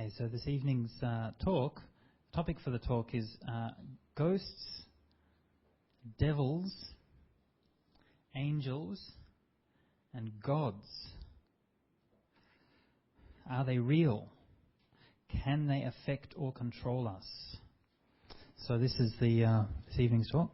Okay, so this evening's topic for the talk is ghosts, devils, angels, and gods. Are they real? Can they affect or control us? So this is the this evening's talk.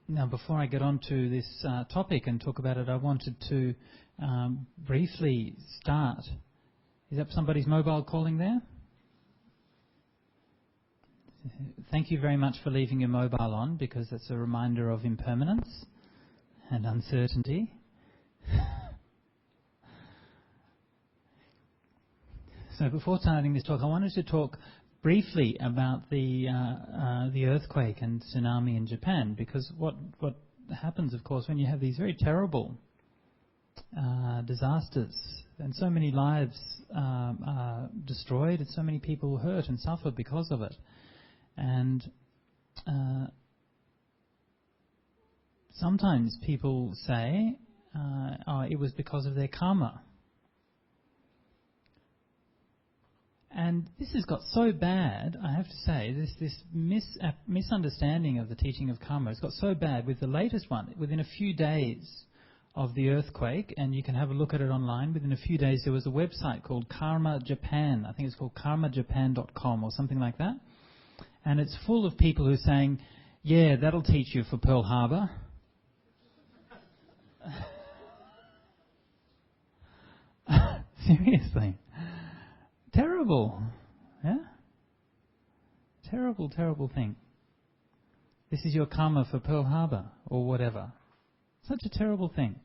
Now, before I get on to this topic and talk about it, I wanted to briefly start. Is that somebody's mobile calling there? Thank you very much for leaving your mobile on, because that's a reminder of impermanence and uncertainty. So before starting this talk, I wanted to talk briefly about the earthquake and tsunami in Japan, because what happens, of course, when you have these very terrible disasters and so many lives are destroyed and so many people hurt and suffer because of it. And sometimes people say, it was because of their karma. And this has got so bad, I have to say, this misunderstanding of the teaching of karma has got so bad with the latest one. Within a few days of the earthquake, and you can have a look at it online, within a few days there was a website called Karma Japan. I think it's called karmajapan.com or something like that. And it's full of people who are saying, yeah, that'll teach you for Pearl Harbor. Seriously. Terrible, yeah? Terrible, terrible thing. This is your karma for Pearl Harbor or whatever. Such a terrible thing.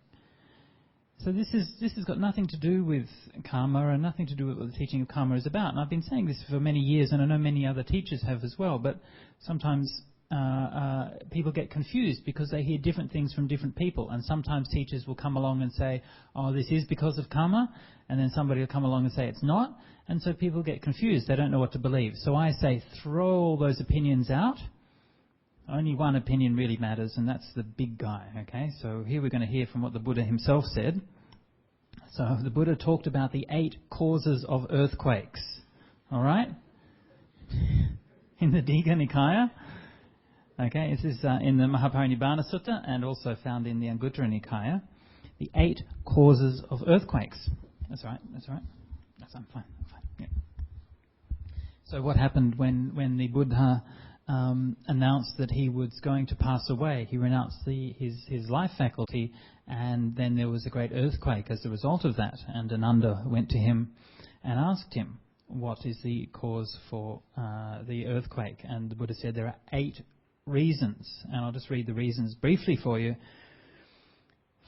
So this has got nothing to do with karma and nothing to do with what the teaching of karma is about. And I've been saying this for many years, and I know many other teachers have as well. But sometimes people get confused because they hear different things from different people. And sometimes teachers will come along and say, oh, this is because of karma. And then somebody will come along and say it's not. And so people get confused. They don't know what to believe. So I say, throw all those opinions out. Only one opinion really matters, and that's the big guy, okay? So here we're going to hear from what the Buddha himself said. So the Buddha talked about the 8 causes of earthquakes, all right? In the Digha Nikaya. Okay, this is in the Mahaparinibbana Sutta and also found in the Anguttara Nikaya. The 8 causes of earthquakes. That's all right, that's all right. I'm fine. Yeah. So what happened when the Buddha announced that he was going to pass away? He renounced his life faculty, and then there was a great earthquake as a result of that. And Ananda went to him and asked him, what is the cause for the earthquake? And the Buddha said there are 8 reasons, and I'll just read the reasons briefly for you.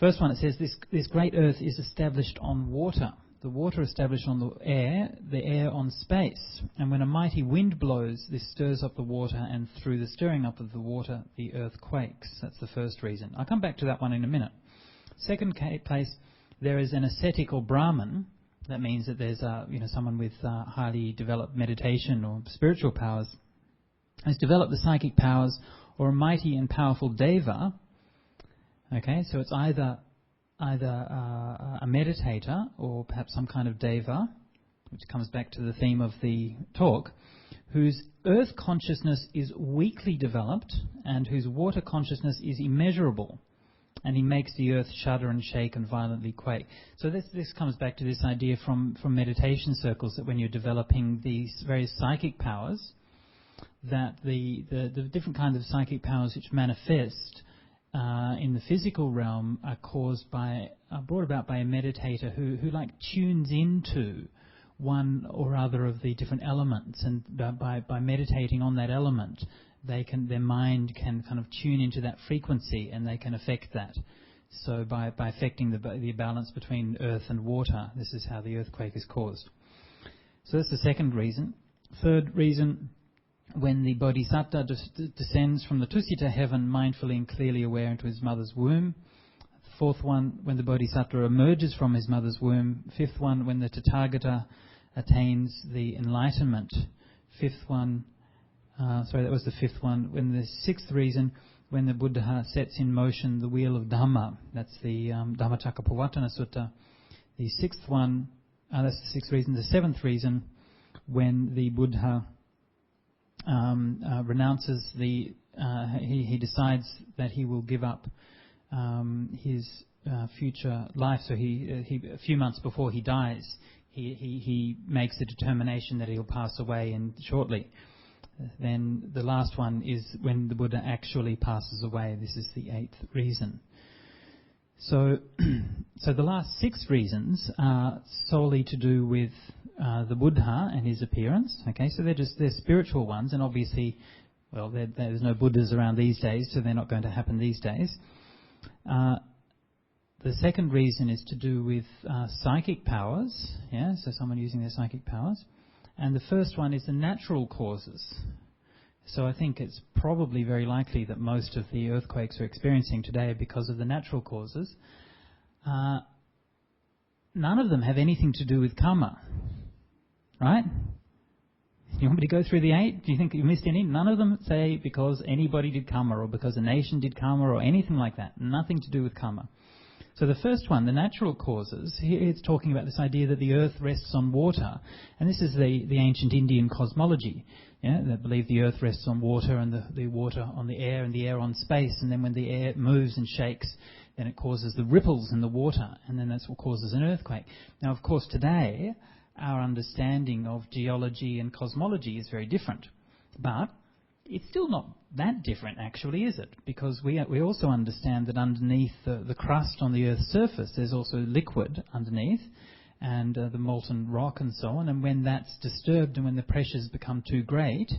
First one, it says, this great earth is established on water. The water established on the air on space. And when a mighty wind blows, this stirs up the water, and through the stirring up of the water, the earth quakes. That's the first reason. I'll come back to that one in a minute. Second place, there is an ascetic or Brahmin. That means that there's someone with highly developed meditation or spiritual powers has developed the psychic powers, or a mighty and powerful deva. Okay, so it's either a meditator or perhaps some kind of deva, which comes back to the theme of the talk, whose earth consciousness is weakly developed and whose water consciousness is immeasurable, and he makes the earth shudder and shake and violently quake. So this comes back to this idea from meditation circles, that when you're developing these various psychic powers, that the different kinds of psychic powers which manifest in the physical realm are brought about by a meditator who like tunes into one or other of the different elements, and by meditating on that element, their mind can kind of tune into that frequency, and they can affect that. So by affecting the balance between earth and water, this is how the earthquake is caused. So that's the second reason. Third reason, when the Bodhisattva descends from the Tusita heaven, mindfully and clearly aware into his mother's womb. Fourth one, when the Bodhisattva emerges from his mother's womb. Fifth one, when the Tathagata attains the enlightenment. Fifth one, that was the fifth one. When the sixth reason, when the Buddha sets in motion the wheel of Dhamma. That's the Dhammacakkappavattana Sutta. The sixth one, that's the sixth reason. The seventh reason, when the Buddha renounces he decides that he will give up his future life. So he a few months before he dies, he makes the determination that he'll pass away shortly. Then the last one is when the Buddha actually passes away. This is the eighth reason. So the last six reasons are solely to do with the Buddha and his appearance. Okay, so they're spiritual ones, and obviously, well, there's no Buddhas around these days, so they're not going to happen these days. The second reason is to do with psychic powers. Yeah, so someone using their psychic powers. And the first one is the natural causes. So I think it's probably very likely that most of the earthquakes we're experiencing today are because of the natural causes. None of them have anything to do with karma. Right? You want me to go through the eight? Do you think you missed any? None of them say because anybody did karma or because a nation did karma or anything like that. Nothing to do with karma. So the first one, the natural causes, here it's talking about this idea that the earth rests on water. And this is the ancient Indian cosmology. Yeah, they believe the earth rests on water and the water on the air and the air on space. And then when the air moves and shakes, then it causes the ripples in the water. And then that's what causes an earthquake. Now, of course, today, our understanding of geology and cosmology is very different. But it's still not that different, actually, is it? Because we also understand that underneath the crust on the Earth's surface, there's also liquid underneath, and the molten rock and so on. And when that's disturbed and when the pressures become too great,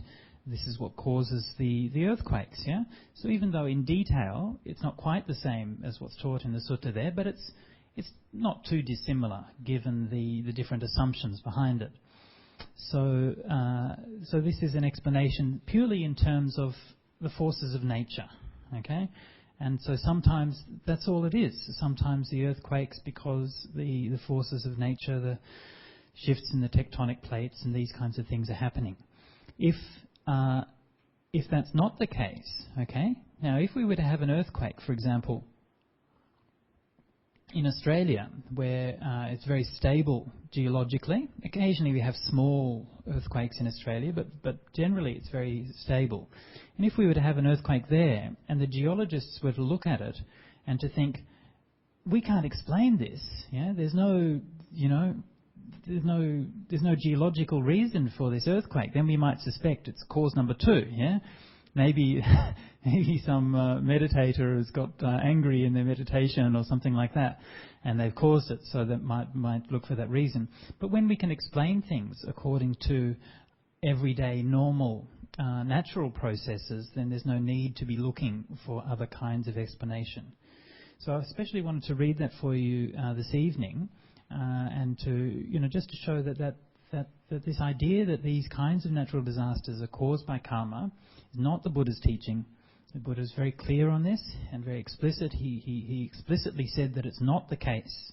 this is what causes the earthquakes. Yeah. So even though in detail it's not quite the same as what's taught in the sutta there, but it's not too dissimilar given the different assumptions behind it. So this is an explanation purely in terms of the forces of nature, okay? And so sometimes that's all it is. Sometimes the earthquakes because the forces of nature, the shifts in the tectonic plates and these kinds of things are happening. If that's not the case, okay? Now, if we were to have an earthquake, for example, in Australia, where it's very stable geologically. Occasionally we have small earthquakes in Australia, but generally it's very stable. And if we were to have an earthquake there, and the geologists were to look at it and to think, we can't explain this. Yeah, there's no geological reason for this earthquake. Then we might suspect it's cause number 2. Yeah. Maybe some meditator has got angry in their meditation or something like that, and they've caused it, so that might look for that reason. But when we can explain things according to everyday, normal, natural processes, then there's no need to be looking for other kinds of explanation. So I especially wanted to read that for you this evening, and to just to show that this idea that these kinds of natural disasters are caused by karma is not the Buddha's teaching. The Buddha is very clear on this and very explicit. He explicitly said that it's not the case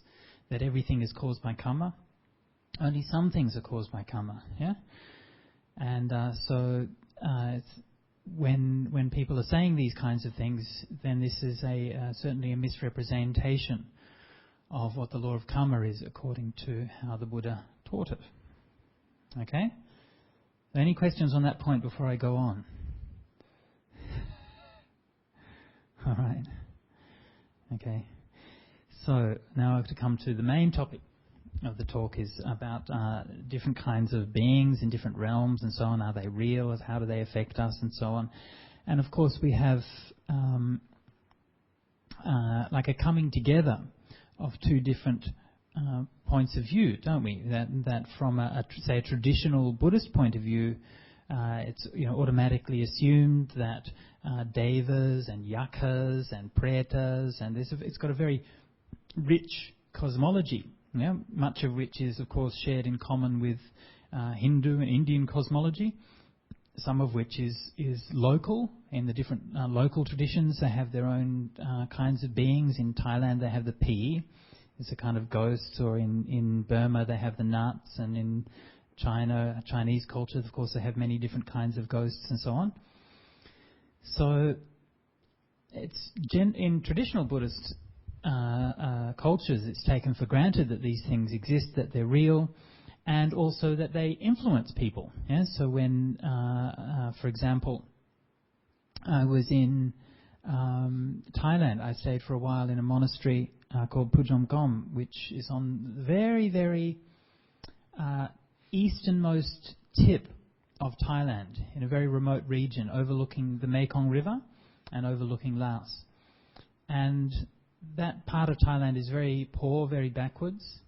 that everything is caused by karma. Only some things are caused by karma. Yeah, and when people are saying these kinds of things, then this is certainly a misrepresentation of what the law of karma is according to how the Buddha taught it. Okay? Any questions on that point before I go on? All right. Okay. So now I have to come to the main topic of the talk, is about different kinds of beings in different realms and so on. Are they real? How do they affect us? And so on. And of course we have like a coming together of two different points of view, don't we? That from a traditional Buddhist point of view, it's automatically assumed that devas and yakas and pretas, and it's got a very rich cosmology, much of which is of course shared in common with Hindu and Indian cosmology. some of which is local in the different local traditions. They have their own kinds of beings. In Thailand, they have the pi. It's a kind of ghost, or in Burma they have the nuts, and in Chinese culture, of course, they have many different kinds of ghosts and so on. So it's in traditional Buddhist cultures, it's taken for granted that these things exist, that they're real, and also that they influence people. Yeah? So when, for example, I was in Thailand, I stayed for a while in a monastery called Pujom Gom, which is on the very, very easternmost tip of Thailand, in a very remote region, overlooking the Mekong River and overlooking Laos. And that part of Thailand is very poor, very backwards,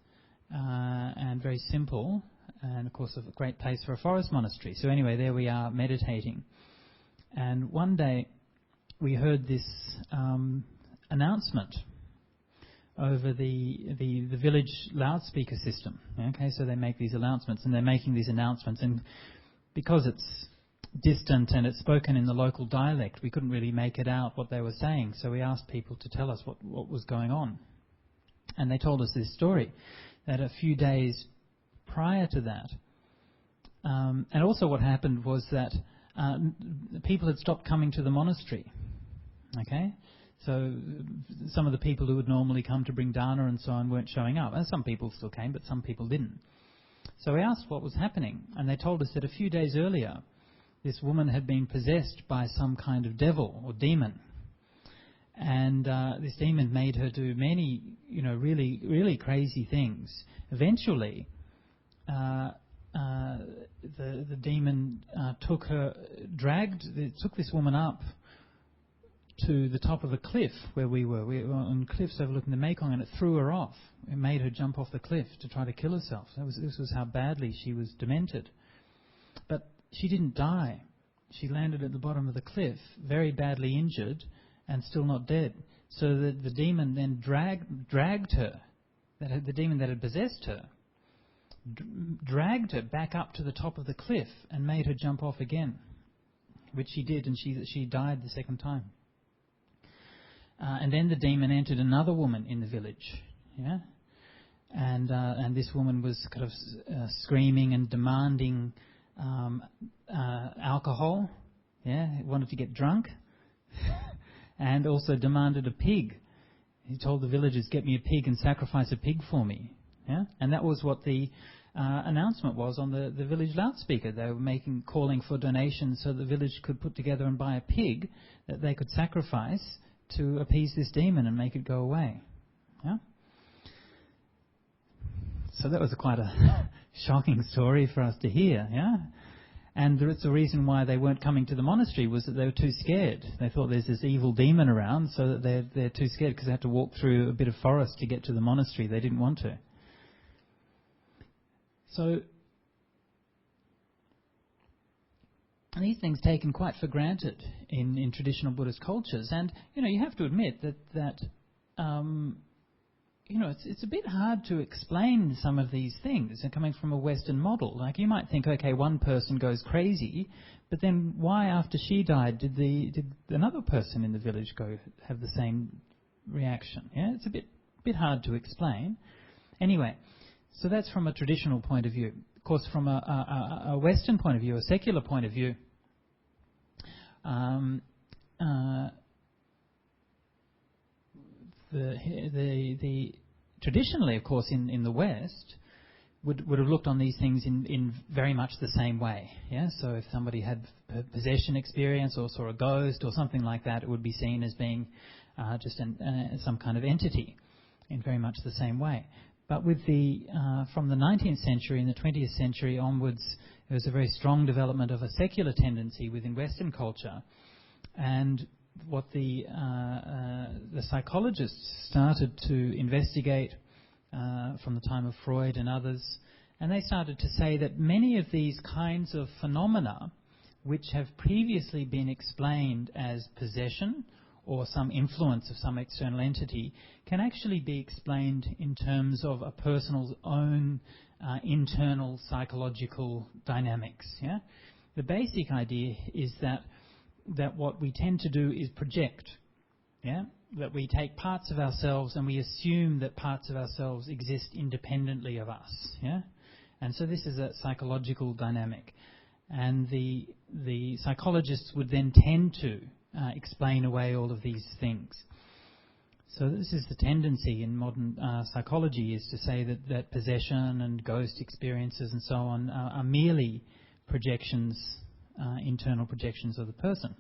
and very simple, and of course a great place for a forest monastery. So anyway, there we are meditating. And one day we heard this announcement over the village loudspeaker system. Okay, so they make these announcements, and they're making these announcements, and because it's distant and it's spoken in the local dialect, we couldn't really make it out what they were saying. So we asked people to tell us what was going on. And they told us this story, that a few days prior to that, and also what happened was that people had stopped coming to the monastery. Okay? So some of the people who would normally come to bring dana and so on weren't showing up. And some people still came, but some people didn't. So we asked what was happening, and they told us that a few days earlier, this woman had been possessed by some kind of devil or demon. And this demon made her do many, really, really crazy things. Eventually, the demon took this woman up to the top of a cliff where we were. We were on cliffs overlooking the Mekong, and it threw her off. It made her jump off the cliff to try to kill herself. This was how badly she was demented. But she didn't die. She landed at the bottom of the cliff, very badly injured, and still not dead. So the demon then dragged her, the demon that had possessed her, dragged her back up to the top of the cliff and made her jump off again, which she did, and she died the second time. And then the demon entered another woman in the village, yeah, and this woman was kind of screaming and demanding alcohol, yeah, wanted to get drunk, and also demanded a pig. He told the villagers, "Get me a pig and sacrifice a pig for me," yeah, and that was what the announcement was on the village loudspeaker. They were calling for donations so the village could put together and buy a pig that they could sacrifice to appease this demon and make it go away. Yeah? So that was quite a shocking story for us to hear. Yeah? And the reason why they weren't coming to the monastery was that they were too scared. They thought there's this evil demon around, so that they're too scared because they had to walk through a bit of forest to get to the monastery. They didn't want to. So these things taken quite for granted in traditional Buddhist cultures, and you have to admit that it's a bit hard to explain some of these things. They're coming from a Western model. Like you might think, okay, one person goes crazy, but then why after she died did another person in the village have the same reaction? Yeah, it's a bit hard to explain. Anyway, so that's from a traditional point of view. Of course, from a Western point of view, a secular point of view, the traditionally, of course, in the West, would have looked on these things in very much the same way. Yeah. So if somebody had a possession experience or saw a ghost or something like that, it would be seen as being just some kind of entity in very much the same way. But with from the 19th century and the 20th century onwards, there was a very strong development of a secular tendency within Western culture, and what the psychologists started to investigate from the time of Freud and others, and they started to say that many of these kinds of phenomena, which have previously been explained as possession or some influence of some external entity, can actually be explained in terms of a person's own internal psychological dynamics. Yeah, the basic idea is that what we tend to do is project, yeah? That we take parts of ourselves and we assume that parts of ourselves exist independently of us, yeah? And so this is a psychological dynamic. And the psychologists would then tend to explain away all of these things. So this is the tendency in modern psychology, is to say that possession and ghost experiences and so on are merely projections, internal projections of the person.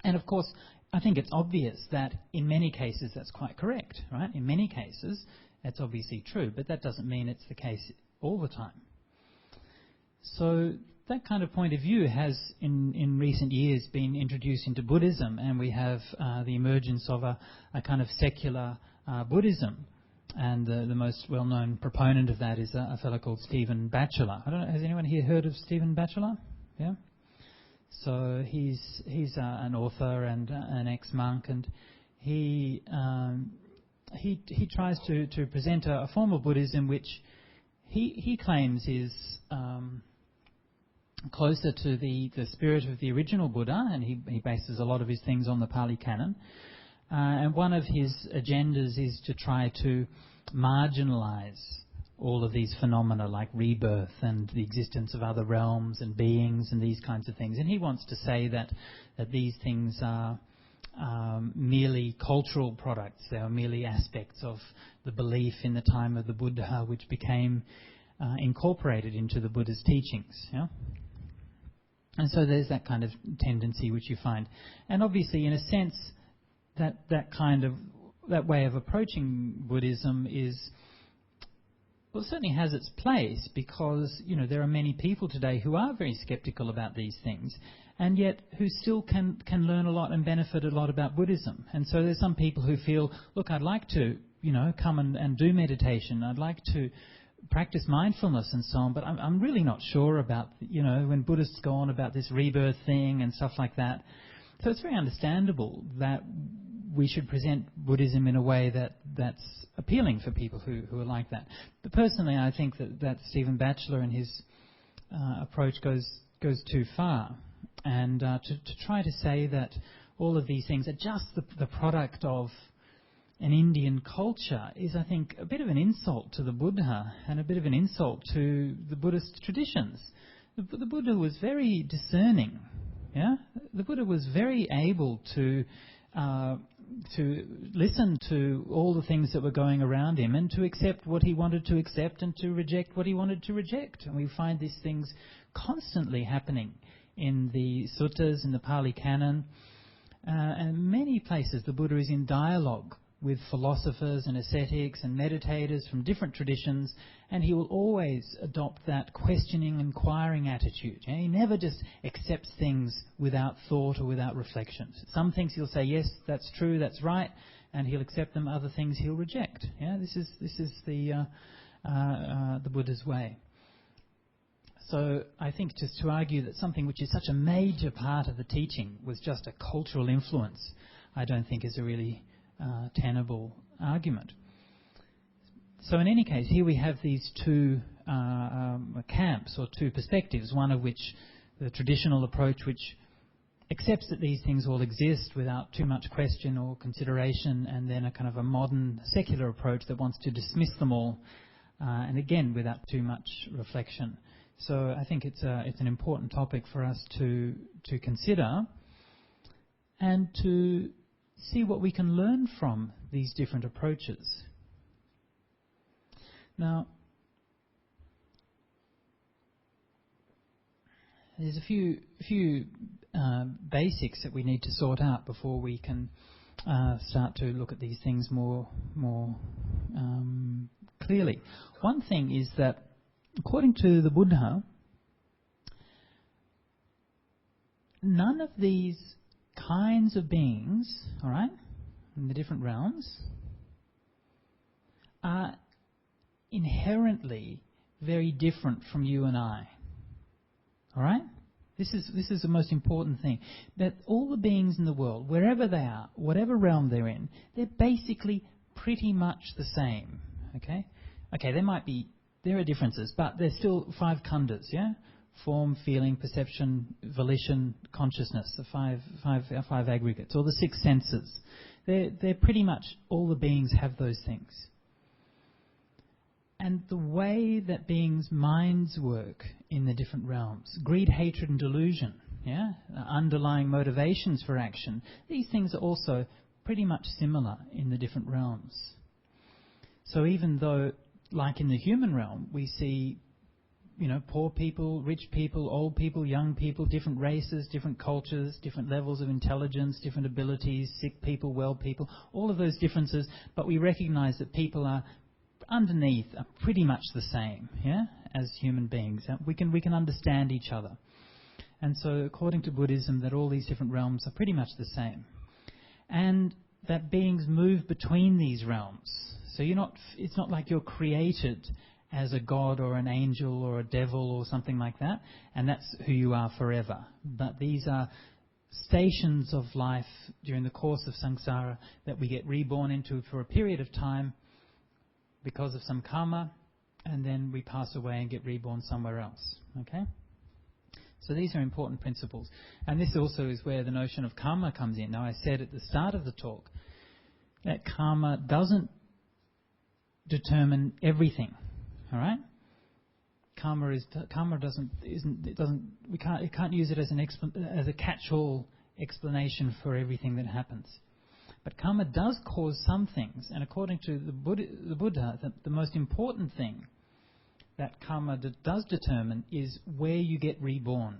And of course, I think it's obvious that in many cases that's quite correct, right? In many cases that's obviously true, but that doesn't mean it's the case all the time. So that kind of point of view has, in recent years, been introduced into Buddhism, and we have the emergence of a kind of secular Buddhism. And the most well-known proponent of that is a fellow called Stephen Batchelor. I don't know, has anyone here heard of Stephen Batchelor? Yeah? So he's an author and an ex-monk, and he tries to present a form of Buddhism which he claims is closer to the spirit of the original Buddha, and he bases a lot of his things on the Pali Canon. And one of his agendas is to try to marginalize all of these phenomena like rebirth and the existence of other realms and beings and these kinds of things. And he wants to say that these things are merely cultural products. They are merely aspects of the belief in the time of the Buddha, which became incorporated into the Buddha's teachings. Yeah? And so there's that kind of tendency which you find. And obviously, in a sense, that way of approaching Buddhism is, well, it certainly has its place, because, you know, there are many people today who are very skeptical about these things, and yet who still can learn a lot and benefit a lot about Buddhism. And so there's some people who feel, look, I'd like to, you know, come and do meditation. I'd like to practice mindfulness and so on, but I'm really not sure about, you know, when Buddhists go on about this rebirth thing and stuff like that. So it's very understandable that we should present Buddhism in a way that's appealing for people who are like that. But personally, I think that Stephen Batchelor and his approach goes too far. And to try to say that all of these things are just the product of an Indian culture is, I think, a bit of an insult to the Buddha and a bit of an insult to the Buddhist traditions. The Buddha was very discerning. Yeah, the Buddha was very able to listen to all the things that were going around him and to accept what he wanted to accept and to reject what he wanted to reject. And we find these things constantly happening in the suttas, in the Pali Canon, and many places the Buddha is in dialogue with philosophers and ascetics and meditators from different traditions, and he will always adopt that questioning, inquiring attitude. Yeah? He never just accepts things without thought or without reflection. Some things he'll say, yes, that's true, that's right, and he'll accept them. Other things he'll reject. Yeah? This is the Buddha's way. So I think just to argue that something which is such a major part of the teaching was just a cultural influence, I don't think is a really tenable argument. So in any case, here we have these two camps or two perspectives, one of which the traditional approach, which accepts that these things all exist without too much question or consideration, and then a kind of a modern secular approach that wants to dismiss them all, and again without too much reflection. So I think it's an important topic for us to consider and to see what we can learn from these different approaches. Now, there's a few basics that we need to sort out before we can start to look at these things more clearly. One thing is that, according to the Buddha, none of these kinds of beings, all right, in the different realms, are inherently very different from you and I. All right? This is the most important thing. That all the beings in the world, wherever they are, whatever realm they're in, they're basically pretty much the same. Okay? Okay, there are differences, but there's still 5 khandhas, yeah? form, feeling, perception, volition, consciousness, the five aggregates, or the six senses. They're pretty much all the beings have those things. And the way that beings' minds work in the different realms, greed, hatred and delusion, underlying motivations for action, these things are also pretty much similar in the different realms. So even though, like in the human realm, we see, poor people, rich people, old people, young people, different races, different cultures, different levels of intelligence, different abilities, sick people, well people, all of those differences, but we recognize that people are underneath are pretty much the same, as human beings. We can understand each other. And so according to Buddhism, that all these different realms are pretty much the same. And that beings move between these realms. So it's not like you're created as a god or an angel or a devil or something like that, and that's who you are forever. But these are stations of life during the course of samsara that we get reborn into for a period of time because of some karma, and then we pass away and get reborn somewhere else. Okay? So these are important principles. And this also is where the notion of karma comes in. Now, I said at the start of the talk that karma doesn't determine everything. All right? We can't use it as a catch-all explanation for everything that happens. But karma does cause some things, and according to the Buddha, the most important thing that karma does determine is where you get reborn.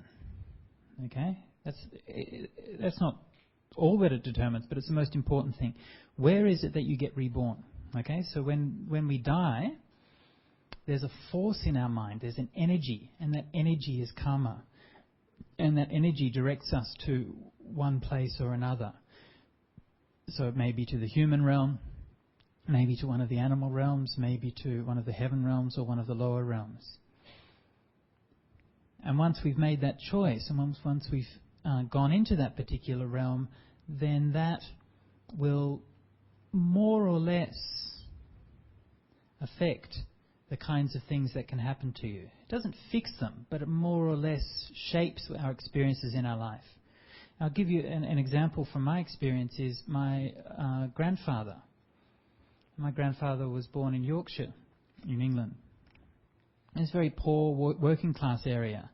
Okay? That's not all that it determines, but it's the most important thing. Where is it that you get reborn? Okay? So when we die, there's a force in our mind, there's an energy, and that energy is karma. And that energy directs us to one place or another. So it may be to the human realm, maybe to one of the animal realms, maybe to one of the heaven realms or one of the lower realms. And once we've made that choice, and once we've gone into that particular realm, then that will more or less affect the kinds of things that can happen to you. It doesn't fix them, but it more or less shapes our experiences in our life. I'll give you an example from my experience is my grandfather. My grandfather was born in Yorkshire, in England. It's a very poor working class area.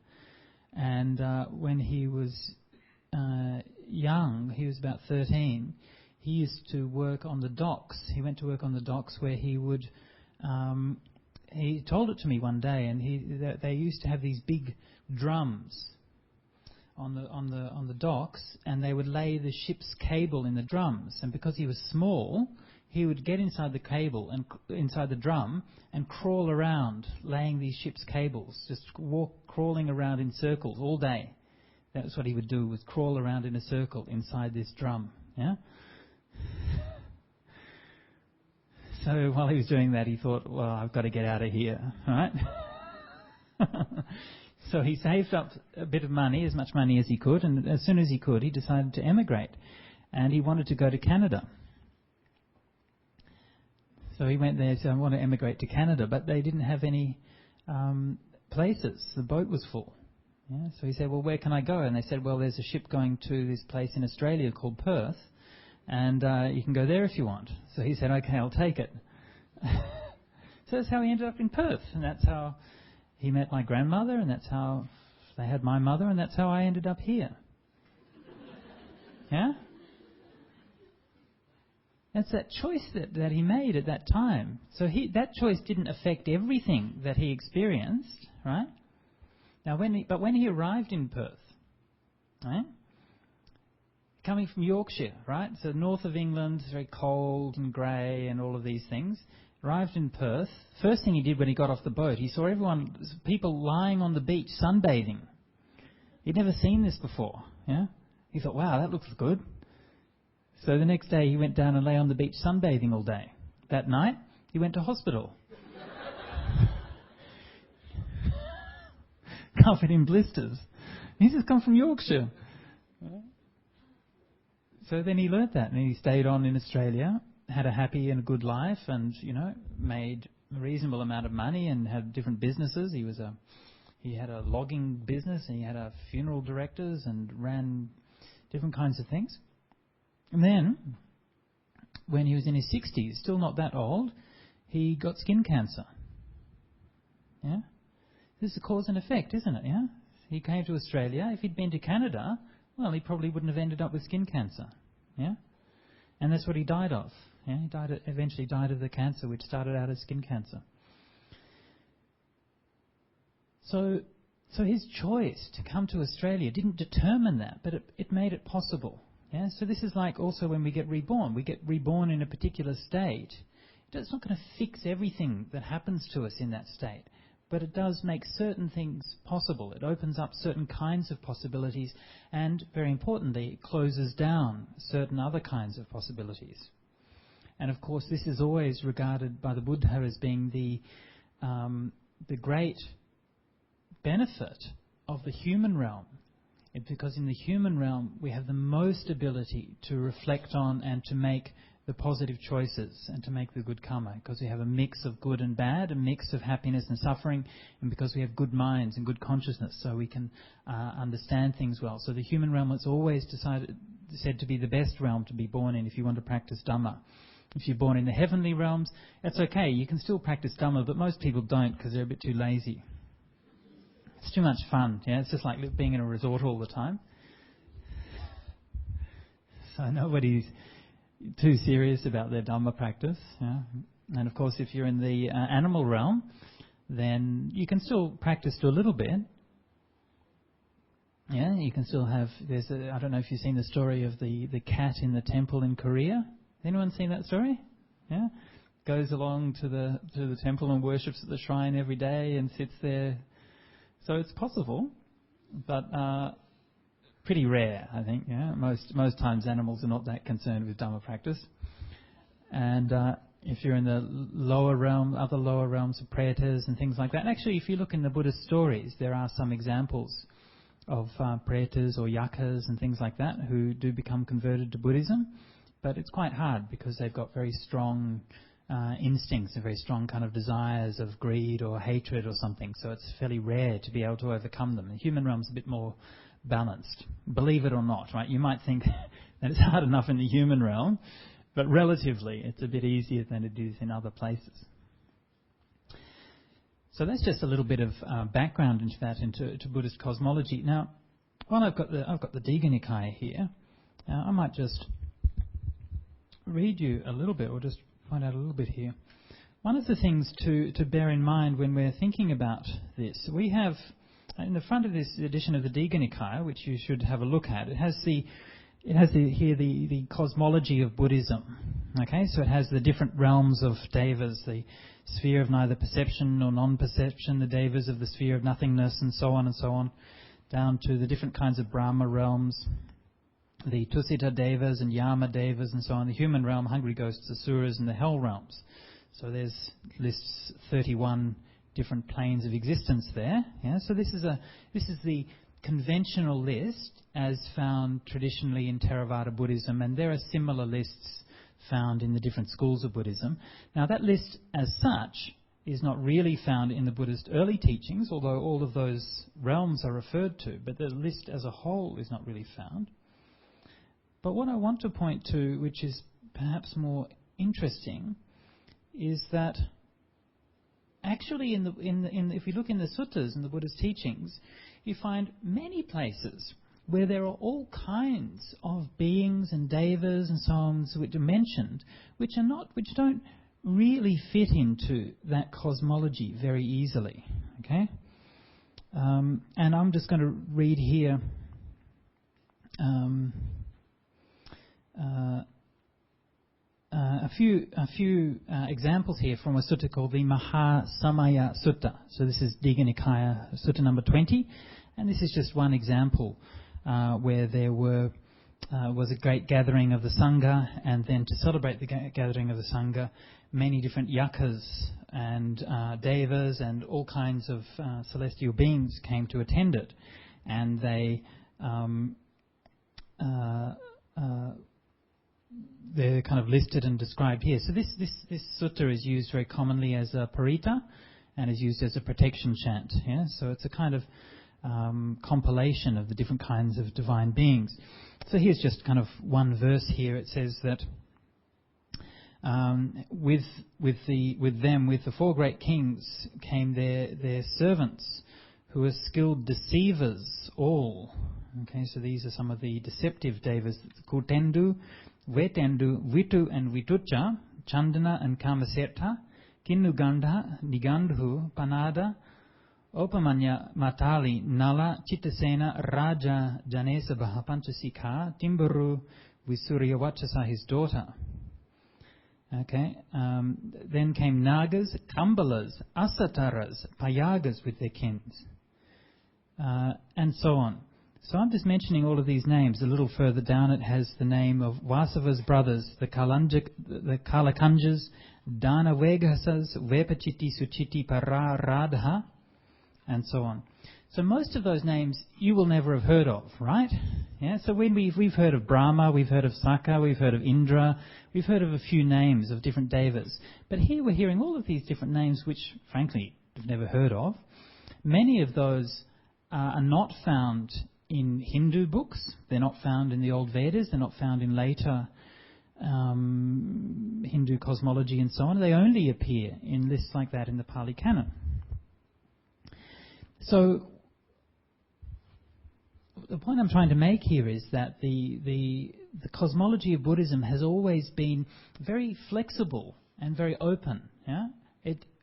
And when he was young, he was about 13, he used to work on the docks. He went to work on the docks where he would... he told it to me one day, and they used to have these big drums on the docks, and they would lay the ship's cable in the drums. And because he was small, he would get inside the cable and inside the drum and crawl around, laying these ship's cables, just crawling around in circles all day. That was what he would do, was crawl around in a circle inside this drum. Yeah. So while he was doing that, he thought, well, I've got to get out of here, right? So he saved up a bit of money, as much money as he could, and as soon as he could, he decided to emigrate. And he wanted to go to Canada. So he went there and said, I want to emigrate to Canada, but they didn't have any places. The boat was full. Yeah? So he said, well, where can I go? And they said, well, there's a ship going to this place in Australia called Perth, and you can go there if you want. So he said, okay, I'll take it. So that's how he ended up in Perth, and that's how he met my grandmother, and that's how they had my mother, and that's how I ended up here. Yeah? That's that choice that he made at that time. So that choice didn't affect everything that he experienced, right? Now, when he arrived in Perth, right? Coming from Yorkshire, right? So north of England, it's very cold and grey and all of these things. Arrived in Perth. First thing he did when he got off the boat, he saw people lying on the beach sunbathing. He'd never seen this before. Yeah? He thought, wow, that looks good. So the next day he went down and lay on the beach sunbathing all day. That night he went to hospital. Covered in blisters. He's just come from Yorkshire. So then he learnt that, and he stayed on in Australia, had a happy and a good life, and, made a reasonable amount of money and had different businesses. He was a He had a logging business and he had a funeral directors and ran different kinds of things. And then, when he was in his 60s, still not that old, he got skin cancer. Yeah? This is a cause and effect, isn't it? Yeah? He came to Australia. If he'd been to Canada, well, he probably wouldn't have ended up with skin cancer. Yeah? And that's what he died of. Yeah? He eventually died of the cancer, which started out as skin cancer. So his choice to come to Australia didn't determine that, but it made it possible. Yeah? So this is like also when we get reborn. We get reborn in a particular state. It's not going to fix everything that happens to us in that state, but it does make certain things possible. It opens up certain kinds of possibilities and, very importantly, it closes down certain other kinds of possibilities. And, of course, this is always regarded by the Buddha as being the great benefit of the human realm. Because in the human realm we have the most ability to reflect on and to make the positive choices and to make the good karma, because we have a mix of good and bad, a mix of happiness and suffering, and because we have good minds and good consciousness, so we can understand things well. So the human realm is always said to be the best realm to be born in if you want to practice Dhamma. If you're born in the heavenly realms, that's okay, you can still practice Dhamma, but most people don't because they're a bit too lazy. It's too much fun, yeah. It's just like being in a resort all the time. So nobody's too serious about their Dhamma practice, yeah. And of course, if you're in the animal realm, then you can still practice to a little bit. Yeah, you can still have. I don't know if you've seen the story of the cat in the temple in Korea. Anyone seen that story? Yeah, goes along to the temple and worships at the shrine every day and sits there. So it's possible, but pretty rare, I think. Yeah, most times animals are not that concerned with Dhamma practice. And if you're in the lower realm, other lower realms of pretas and things like that. And actually, if you look in the Buddhist stories, there are some examples of pretas or yakas and things like that who do become converted to Buddhism. But it's quite hard because they've got very strong instincts and very strong kind of desires of greed or hatred or something. So it's fairly rare to be able to overcome them. The human realm's a bit more balanced, believe it or not, right? You might think that it's hard enough in the human realm, but relatively it's a bit easier than it is in other places. So that's just a little bit of background into that, into Buddhist cosmology. Now, while I've got the Digha Nikaya here, I might just read you a little bit, or just point out a little bit here. One of the things to bear in mind when we're thinking about this, we have in the front of this edition of the Digha Nikaya, which you should have a look at, it has the cosmology of Buddhism. Okay, so it has the different realms of devas, the sphere of neither perception nor non-perception, the devas of the sphere of nothingness, and so on, down to the different kinds of Brahma realms, the Tusita devas and Yama devas and so on, the human realm, hungry ghosts, asuras, and the hell realms. So there's lists 31 different planes of existence there. Yeah? So this is the conventional list as found traditionally in Theravada Buddhism, and there are similar lists found in the different schools of Buddhism. Now that list as such is not really found in the Buddhist early teachings, although all of those realms are referred to, but the list as a whole is not really found. But what I want to point to, which is perhaps more interesting, is that actually if you look in the suttas and the Buddhist teachings, you find many places where there are all kinds of beings and devas and so on which are mentioned, which don't really fit into that cosmology very easily. Okay, and I'm just going to read here. A few examples here from a sutta called the Mahasamaya Sutta. So this is Digha Nikaya, Sutta number 20, and this is just one example where there was a great gathering of the Sangha, and then to celebrate the gathering of the Sangha, many different yakas and devas and all kinds of celestial beings came to attend it, and they they're kind of listed and described here. So this sutta is used very commonly as a parita, and is used as a protection chant. Yeah? So it's a kind of compilation of the different kinds of divine beings. So here's just kind of one verse here. It says that with the 4 great kings came their servants, who are skilled deceivers all. Okay, so these are some of the deceptive devas: Kutendu, Vetendu, Vitu and Vitucha, Chandana and Kamasetha, Kinnugandha, Nigandhu, Panada, Opamanya, Matali, Nala, Chittasena, Raja, Janesabha, Panchasikha, Timbaru, Visuryavachasa, his daughter. Okay, then came Nagas, Kambalas, Asataras, Payagas with their kins, and so on. So I'm just mentioning all of these names. A little further down it has the name of Vasava's brothers, the Kalakanjas, Dana Vegasas, Vepachiti, Suchiti, Para, Radha, and so on. So most of those names you will never have heard of, right? Yeah. So when we've heard of Brahma, we've heard of Sakka, we've heard of Indra, we've heard of a few names of different devas. But here we're hearing all of these different names which, frankly, we've never heard of. Many of those are not found in Hindu books. They're not found in the old Vedas. They're not found in later Hindu cosmology and so on. They only appear in lists like that in the Pali Canon. So the point I'm trying to make here is that the cosmology of Buddhism has always been very flexible and very open. Yeah?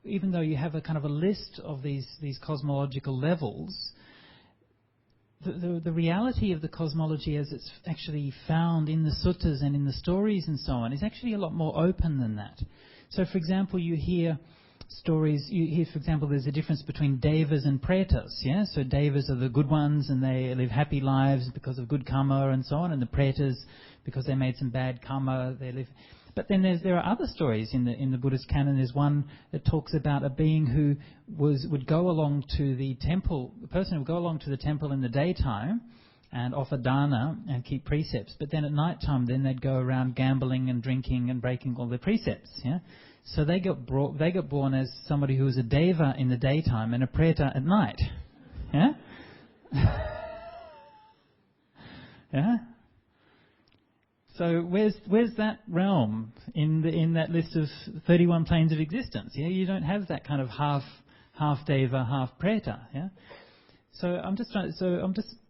Even though you have a kind of a list of these cosmological levels, the reality of the cosmology as it's actually found in the suttas and in the stories and so on is actually a lot more open than that. So, for example, you hear stories, for example, there's a difference between devas and pretas, yeah? So devas are the good ones and they live happy lives because of good karma and so on, and the pretas, because they made some bad karma, they live... But then there are other stories in the Buddhist canon. There's one that talks about a being who would go along to the temple, the person who would go along to the temple in the daytime and offer dana and keep precepts, but then at night time then they'd go around gambling and drinking and breaking all the precepts, yeah? So they got born as somebody who was a deva in the daytime and a preta at night. Yeah? Yeah? So where's that realm in that list of 31 planes of existence? Yeah, you don't have that kind of half deva, half preta. Yeah. So I'm just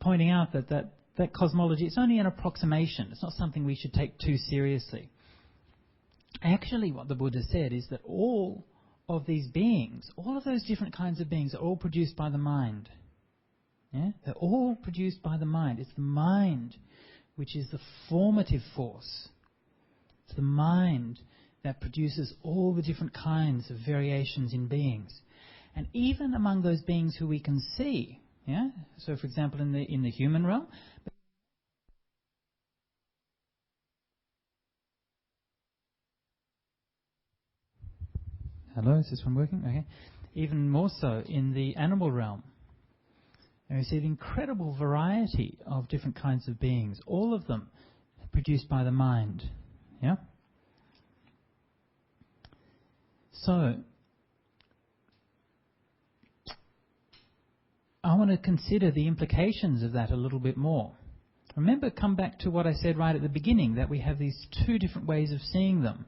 pointing out that cosmology, it's only an approximation. It's not something we should take too seriously. Actually, what the Buddha said is that all of these beings, all of those different kinds of beings, are all produced by the mind. Yeah? They're all produced by the mind. It's the mind which is the formative force. It's the mind that produces all the different kinds of variations in beings. And even among those beings who we can see, yeah? So, for example, in the human realm, hello, is this one working? Okay. Even more so in the animal realm. And we see the incredible variety of different kinds of beings, all of them produced by the mind. Yeah? So, I want to consider the implications of that a little bit more. Remember, come back to what I said right at the beginning, that we have these two different ways of seeing them.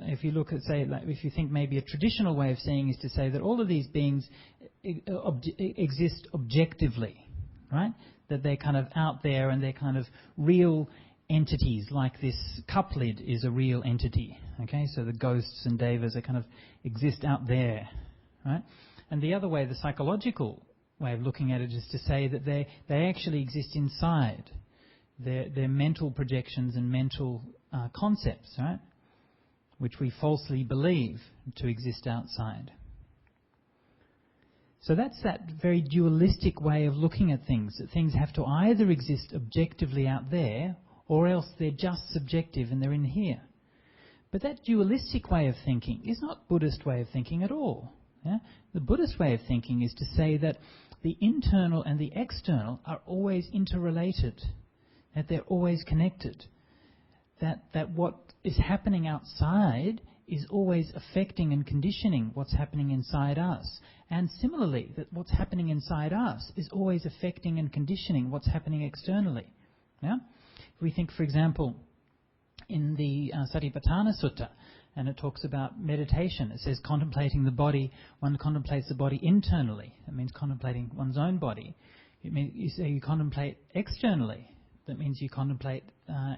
If you look at, say, like, if you think maybe a traditional way of seeing is to say that all of these beings exist objectively, right? That they're kind of out there and they're kind of real entities, like this cup lid is a real entity, okay? So the ghosts and devas are kind of exist out there, right? And the other way, the psychological way of looking at it, is to say that they actually exist inside. They're mental projections and mental concepts, right? Which we falsely believe to exist outside. So that's that very dualistic way of looking at things, that things have to either exist objectively out there, or else they're just subjective and they're in here. But that dualistic way of thinking is not Buddhist way of thinking at all. Yeah? The Buddhist way of thinking is to say that the internal and the external are always interrelated, that they're always connected, that what is happening outside is always affecting and conditioning what's happening inside us. And similarly, that what's happening inside us is always affecting and conditioning what's happening externally. Yeah? If we think, for example, in the Satipatthana Sutta, and it talks about meditation. It says contemplating the body, one contemplates the body internally. That means contemplating one's own body. It means you contemplate externally. That means you contemplate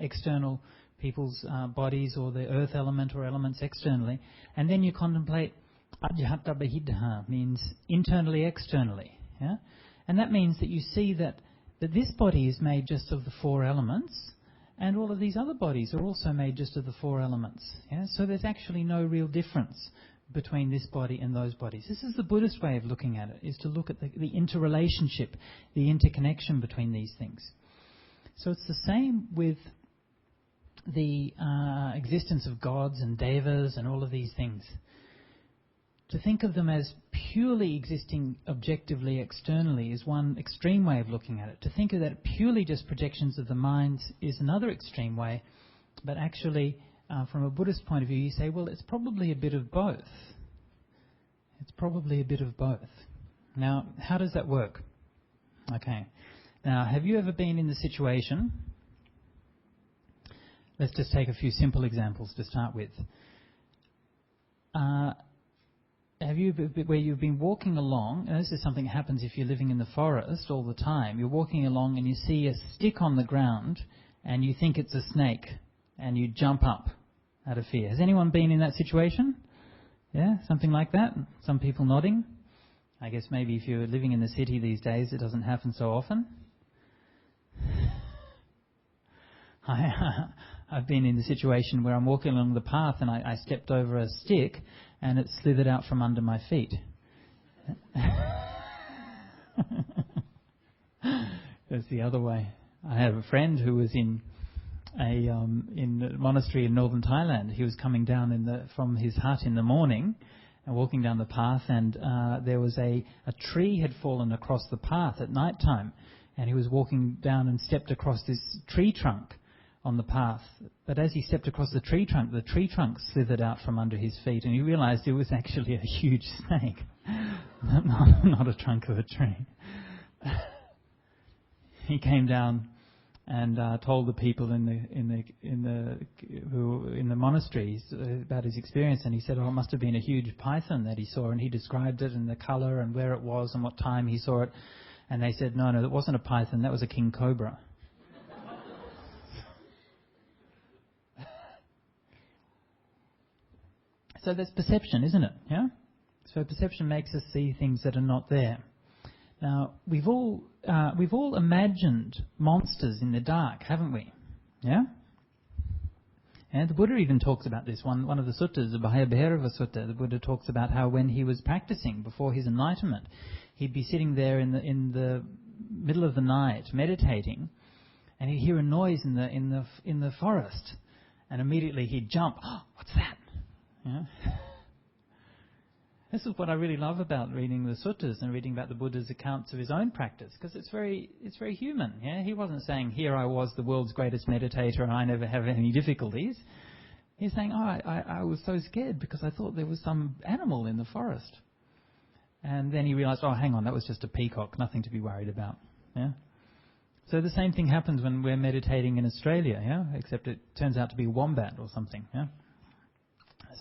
external people's bodies or the earth element or elements externally. And then you contemplate Ajahata means internally, externally. Yeah? And that means that you see that this body is made just of the four elements, and all of these other bodies are also made just of the four elements. Yeah? So there's actually no real difference between this body and those bodies. This is the Buddhist way of looking at it, is to look at the interrelationship, the interconnection between these things. So it's the same with the existence of gods and devas and all of these things. To think of them as purely existing objectively externally is one extreme way of looking at it. To think of that purely just projections of the mind is another extreme way. But actually, from a Buddhist point of view, you say, well, it's probably a bit of both. It's probably a bit of both. Now, how does that work? Okay. Now, have you ever been in the situation... Let's just take a few simple examples to start with. Have you, where you've been walking along, and this is something that happens if you're living in the forest all the time, you're walking along and you see a stick on the ground and you think it's a snake and you jump up out of fear. Has anyone been in that situation? Yeah, something like that? Some people nodding. I guess maybe if you're living in the city these days, it doesn't happen so often. I've been in the situation where I'm walking along the path and I stepped over a stick and it slithered out from under my feet. That's the other way. I have a friend who was in a monastery in northern Thailand. He was coming down from his hut in the morning and walking down the path, and there was a tree had fallen across the path at night time, and he was walking down and stepped across this tree trunk on the path. But as he stepped across the tree trunk slithered out from under his feet, and he realized it was actually a huge snake, not a trunk of a tree. He came down and told the people in the monasteries about his experience, and he said, it must have been a huge python that he saw, and he described it and the colour and where it was and what time he saw it, and they said, no, that wasn't a python, that was a king cobra. So that's perception, isn't it? Yeah. So perception makes us see things that are not there. Now we've all imagined monsters in the dark, haven't we? Yeah. And the Buddha even talks about this. One of the suttas, the Bhayabhairava Sutta, the Buddha talks about how when he was practicing before his enlightenment, he'd be sitting there in the middle of the night meditating, and he'd hear a noise in the forest, and immediately he'd jump. Oh, what's that? Yeah. This is what I really love about reading the suttas and reading about the Buddha's accounts of his own practice, because it's very human. Yeah, he wasn't saying, "Here I was, the world's greatest meditator, and I never have any difficulties." He's saying, I was so scared because I thought there was some animal in the forest, and then he realised, hang on, that was just a peacock, nothing to be worried about. Yeah. So the same thing happens when we're meditating in Australia, yeah, except it turns out to be a wombat or something. Yeah.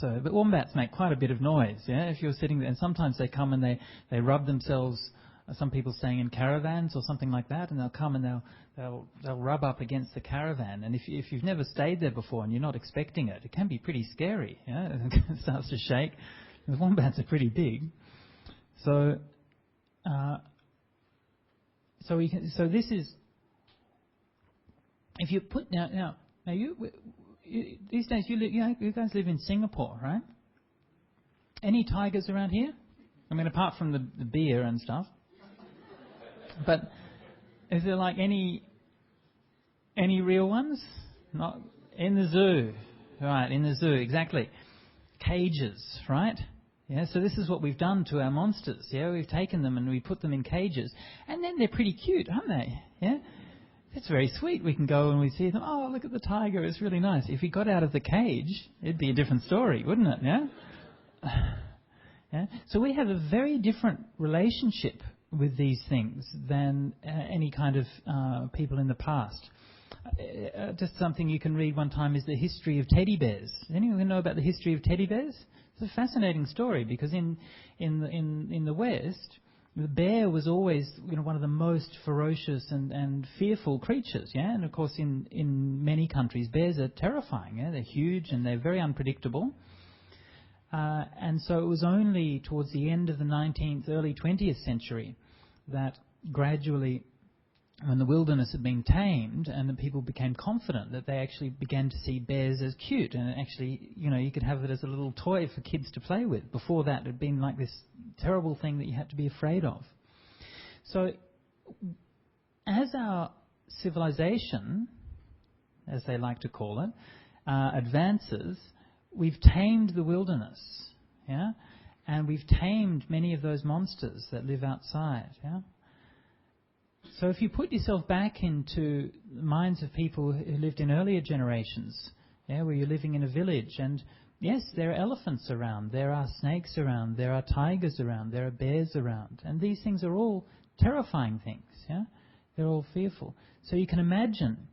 But wombats make quite a bit of noise, yeah. If you're sitting there, and sometimes they come and they rub themselves. Some people staying in caravans or something like that, and they'll come and they'll rub up against the caravan. And if you've never stayed there before and you're not expecting it, it can be pretty scary. Yeah, it starts to shake. The wombats are pretty big, so this is if you put now you. These days, you guys live in Singapore, right? Any tigers around here? I mean, apart from the beer and stuff. But is there like any real ones? Not in the zoo, right? In the zoo, exactly. Cages, right? Yeah. So this is what we've done to our monsters. Yeah, we've taken them and we put them in cages, and then they're pretty cute, aren't they? Yeah. it's very sweet. We can go and we see them. Oh, look at the tiger. It's really nice. If he got out of the cage, it'd be a different story, wouldn't it? Yeah? Yeah? So we have a very different relationship with these things than any kind of people in the past. Just something you can read one time is the history of teddy bears. Does anyone know about the history of teddy bears? It's a fascinating story because in the West, the bear was always one of the most ferocious and fearful creatures. Yeah, and of course in many countries bears are terrifying. Yeah, they're huge and they're very unpredictable. And so it was only towards the end of the 19th, early 20th century that gradually, when the wilderness had been tamed and the people became confident, that they actually began to see bears as cute. And actually, you could have it as a little toy for kids to play with. Before that, it had been like this terrible thing that you had to be afraid of. So as our civilization, as they like to call it, advances, we've tamed the wilderness, yeah, and we've tamed many of those monsters that live outside, yeah. So if you put yourself back into the minds of people who lived in earlier generations, yeah, where you're living in a village, and yes, there are elephants around, there are snakes around, there are tigers around, there are bears around, and these things are all terrifying things, yeah. They're all fearful. So you can imagine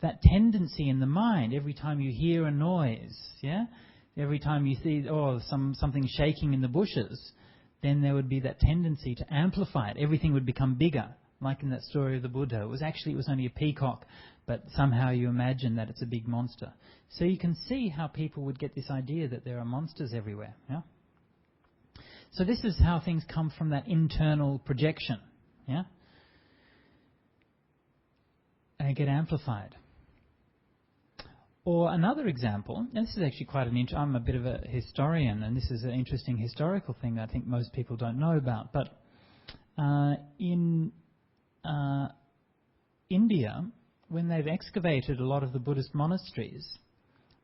that tendency in the mind every time you hear a noise, yeah? Every time you see, something shaking in the bushes, then there would be that tendency to amplify it. Everything would become bigger, like in that story of the Buddha. It was only a peacock, but somehow you imagine that it's a big monster. So you can see how people would get this idea that there are monsters everywhere, yeah? So this is how things come from that internal projection, yeah? And they get amplified. Or another example, and this is actually quite I'm a bit of a historian, and this is an interesting historical thing that I think most people don't know about. But in India, when they've excavated a lot of the Buddhist monasteries,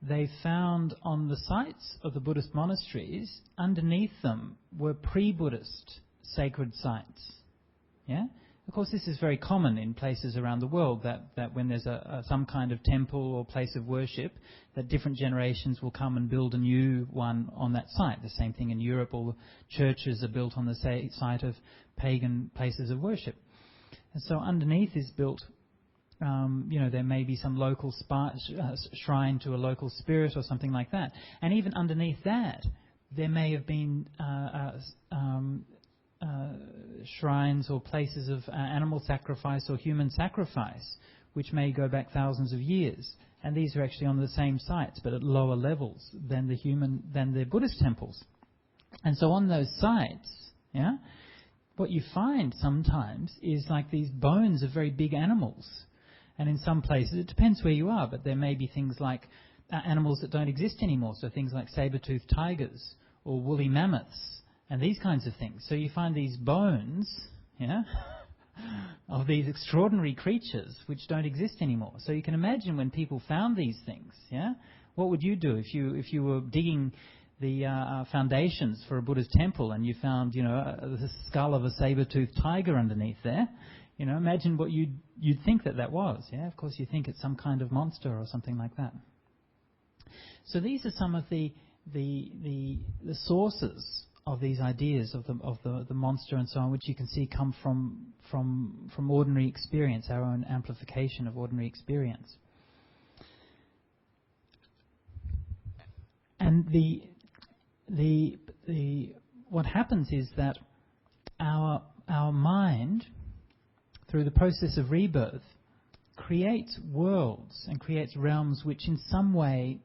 they found on the sites of the Buddhist monasteries, underneath them were pre-Buddhist sacred sites. Yeah? Of course, this is very common in places around the world, that when there's some kind of temple or place of worship, that different generations will come and build a new one on that site. The same thing in Europe, all the churches are built on the site of pagan places of worship. And so underneath is built, there may be some local shrine to a local spirit or something like that. And even underneath that, there may have been shrines or places of animal sacrifice or human sacrifice, which may go back thousands of years. And these are actually on the same sites, but at lower levels than the Buddhist temples. And so on those sites, yeah, what you find sometimes is like these bones of very big animals. And in some places, it depends where you are, but there may be things like animals that don't exist anymore, so things like saber-toothed tigers or woolly mammoths and these kinds of things. So you find these bones, yeah, of these extraordinary creatures which don't exist anymore. So you can imagine when people found these things, yeah, what would you do if you were digging the foundations for a Buddhist temple and you found, the skull of a saber-toothed tiger underneath there? Imagine what you'd think that was. Yeah, of course you think it's some kind of monster or something like that. So these are some of the sources of these ideas of the monster and so on, which you can see come from ordinary experience, our own amplification of ordinary experience. And what happens is that our mind, through the process of rebirth, creates worlds and creates realms which in some way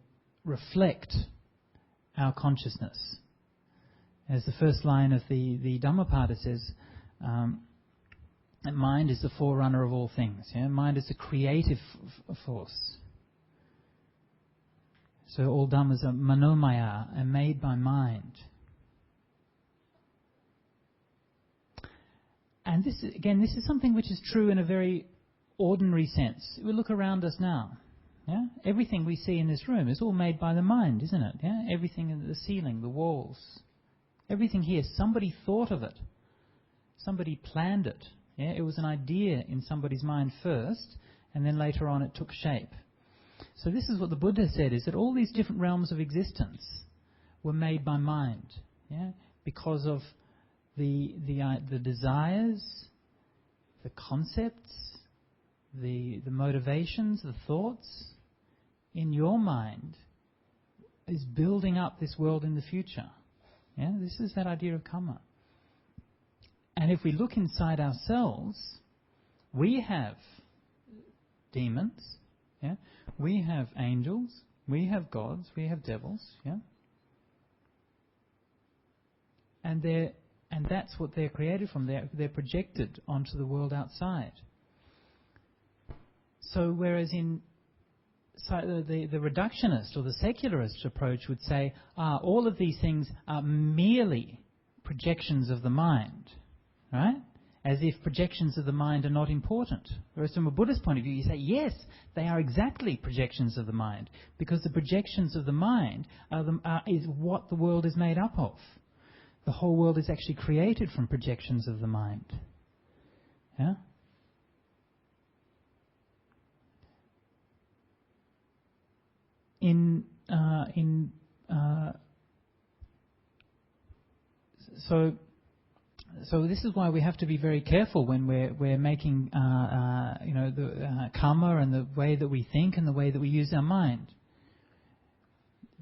reflect our consciousness. As the first line of the Dhammapada says, that mind is the forerunner of all things. Yeah? Mind is a creative force. So all Dhammas are manomaya and made by mind. And this is something which is true in a very ordinary sense. We look around us now. Yeah? Everything we see in this room is all made by the mind, isn't it? Yeah? Everything in the ceiling, the walls. Everything here, somebody thought of it. Somebody planned it. Yeah? It was an idea in somebody's mind first, and then later on it took shape. So this is what the Buddha said, is that all these different realms of existence were made by mind, because of the desires, the concepts, the motivations, the thoughts in your mind is building up this world in the future. This is that idea of karma. And if we look inside ourselves, we have demons, we have angels, we have gods, we have devils, and that's what they're created from. They're projected onto the world outside. So whereas in the reductionist or the secularist approach would say, all of these things are merely projections of the mind, right? As if projections of the mind are not important. Whereas from a Buddhist point of view, you say, yes, they are exactly projections of the mind, because the projections of the mind is what the world is made up of. The whole world is actually created from projections of the mind. Yeah? So this is why we have to be very careful when we're making the karma and the way that we think and the way that we use our mind.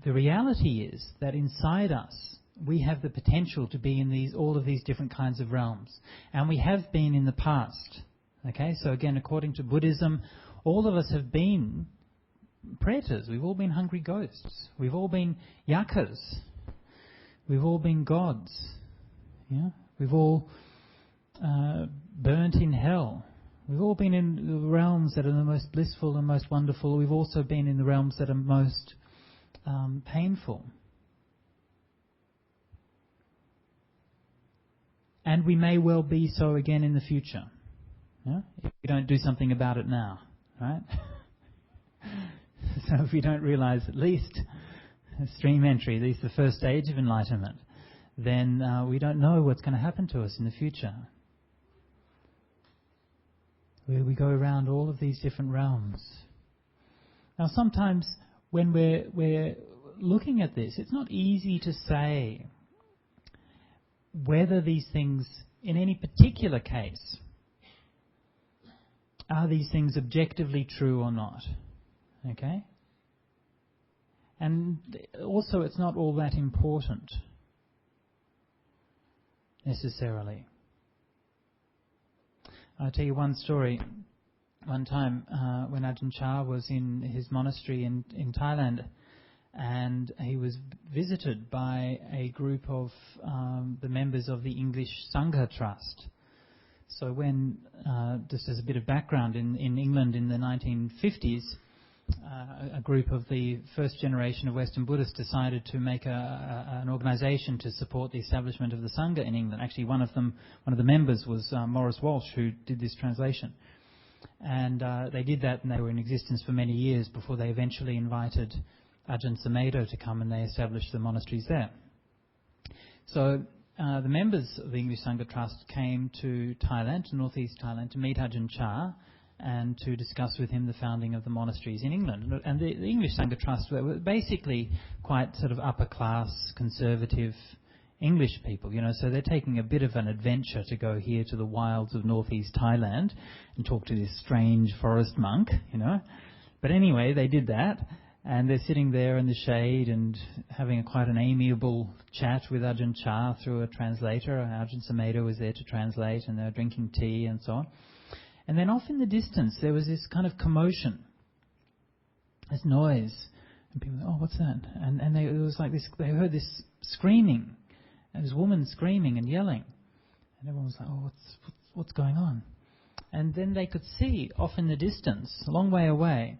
The reality is that inside us we have the potential to be in all of these different kinds of realms, and we have been in the past. Okay, so again, according to Buddhism, all of us have been predators. We've all been hungry ghosts. We've all been yakas. We've all been gods. We've all burnt in hell. We've all been in the realms that are the most blissful and most wonderful. We've also been in the realms that are most painful. And we may well be so again in the future, if we don't do something about it now, right? So if we don't realize at least stream entry, at least the first stage of enlightenment, then we don't know what's going to happen to us in the future. Where we go around all of these different realms. Now sometimes when we're looking at this, it's not easy to say whether these things, in any particular case, are these things objectively true or not. Okay? And also it's not all that important, necessarily. I'll tell you one story. One time when Ajahn Chah was in his monastery in Thailand, and he was visited by a group of the members of the English Sangha Trust. So when, just as a bit of background, in England in the 1950s, a group of the first generation of Western Buddhists decided to make an organisation to support the establishment of the Sangha in England. Actually, one of the members was Maurice Walsh, who did this translation. And they did that, and they were in existence for many years before they eventually invited AjahnSujato to come, and they established the monasteries there. So the members of the English Sangha Trust came to Thailand, to northeast Thailand, to meet Ajahn Chah and to discuss with him the founding of the monasteries in England. And the English Sangha Trust were basically quite sort of upper-class, conservative English people, so they're taking a bit of an adventure to go here to the wilds of northeast Thailand and talk to this strange forest monk, But anyway, they did that, and they're sitting there in the shade and having quite an amiable chat with Ajahn Chah through a translator. AjahnSujato was there to translate, and they were drinking tea and so on. And then off in the distance, there was this kind of commotion, this noise. And people went, what's that? And it was like this, they heard this screaming, and this woman screaming and yelling. And everyone was like, what's going on? And then they could see off in the distance, a long way away,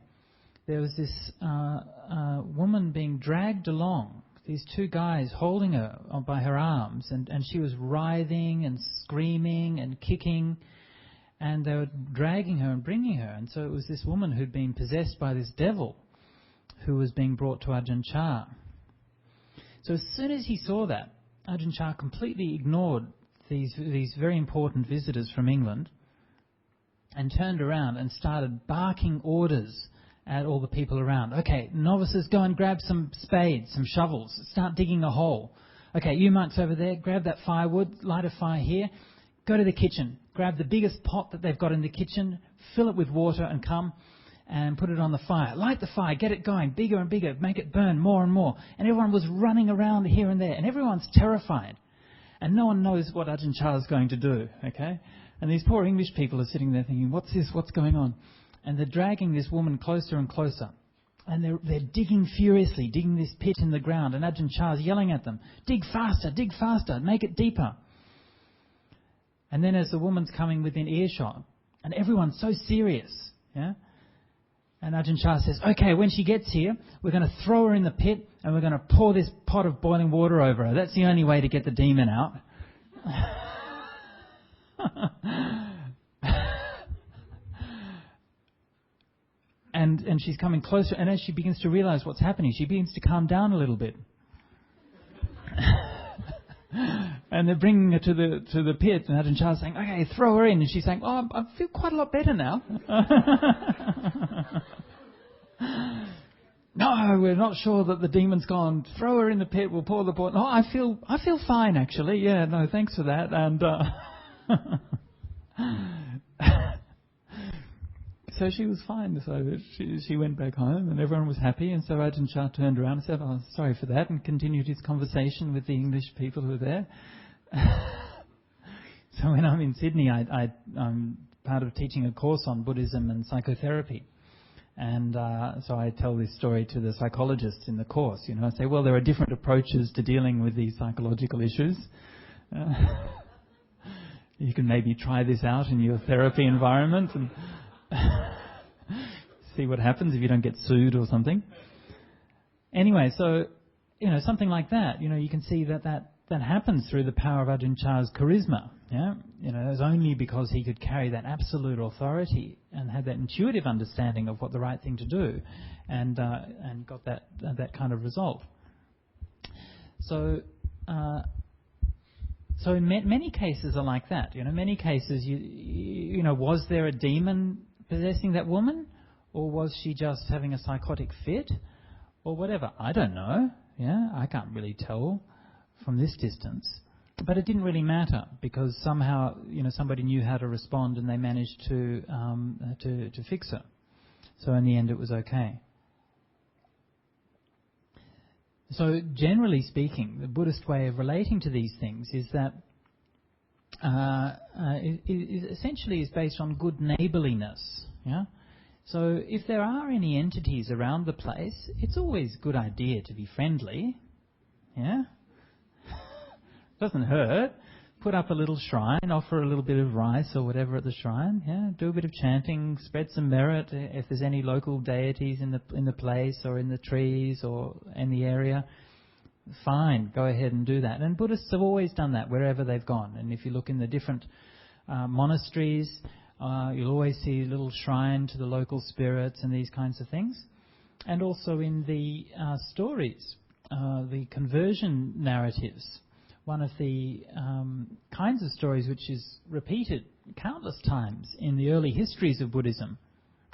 there was this woman being dragged along, these two guys holding her by her arms, and she was writhing and screaming and kicking, and they were dragging her and bringing her. And so it was this woman who'd been possessed by this devil who was being brought to Ajahn Chah. So as soon as he saw that, Ajahn Chah completely ignored these very important visitors from England, and turned around and started barking orders at all the people around. Okay, novices, go and grab some spades, some shovels, start digging a hole. Okay, you monks over there, grab that firewood, light a fire here, go to the kitchen, grab the biggest pot that they've got in the kitchen, fill it with water and come and put it on the fire. Light the fire, get it going, bigger and bigger, make it burn more and more. And everyone was running around here and there, and everyone's terrified. And no one knows what Ajahn Chah's going to do, okay? And these poor English people are sitting there thinking, what's this, what's going on? And they're dragging this woman closer and closer. And they're digging furiously, digging this pit in the ground. And Ajahn Chah's yelling at them, dig faster, make it deeper. And then as the woman's coming within earshot, and everyone's so serious, yeah? And Ajahn Chah says, okay, when she gets here, we're going to throw her in the pit and we're going to pour this pot of boiling water over her. That's the only way to get the demon out. And she's coming closer, and as she begins to realize what's happening, she begins to calm down a little bit. And they're bringing her to the pit, and Ajahn Chah's saying, okay, throw her in. And she's saying, oh, I feel quite a lot better now. No, we're not sure that the demon's gone. Throw her in the pit, we'll pour the pot. No, I feel fine, actually. Yeah, no, thanks for that. And so she was fine. So she went back home and everyone was happy. And so Ajahn Chah turned around and said, oh, sorry for that, and continued his conversation with the English people who were there. So when I'm in Sydney, I'm part of teaching a course on Buddhism and psychotherapy. And so I tell this story to the psychologists in the course. You know, I say, well, there are different approaches to dealing with these psychological issues. You can maybe try this out in your therapy environment and see what happens if you don't get sued or something. Anyway, so, something like that, you can see that happens through the power of Ajahn Chah's charisma. Yeah, it was only because he could carry that absolute authority and had that intuitive understanding of what the right thing to do, and got that kind of result. So in many cases are like that. Many cases, was there a demon possessing that woman, or was she just having a psychotic fit, or whatever? I don't know. Yeah, I can't really tell from this distance. But it didn't really matter, because somehow, somebody knew how to respond and they managed to fix her. So in the end, it was okay. So generally speaking, the Buddhist way of relating to these things is that it essentially is based on good neighbourliness. Yeah. So if there are any entities around the place, it's always a good idea to be friendly. Yeah. Doesn't hurt. Put up a little shrine, offer a little bit of rice or whatever at the shrine. Yeah, do a bit of chanting, spread some merit. If there's any local deities in the place or in the trees or in the area, fine, go ahead and do that. And Buddhists have always done that wherever they've gone. And if you look in the different monasteries, you'll always see a little shrine to the local spirits and these kinds of things. And also in the stories, the conversion narratives. One of the kinds of stories which is repeated countless times in the early histories of Buddhism.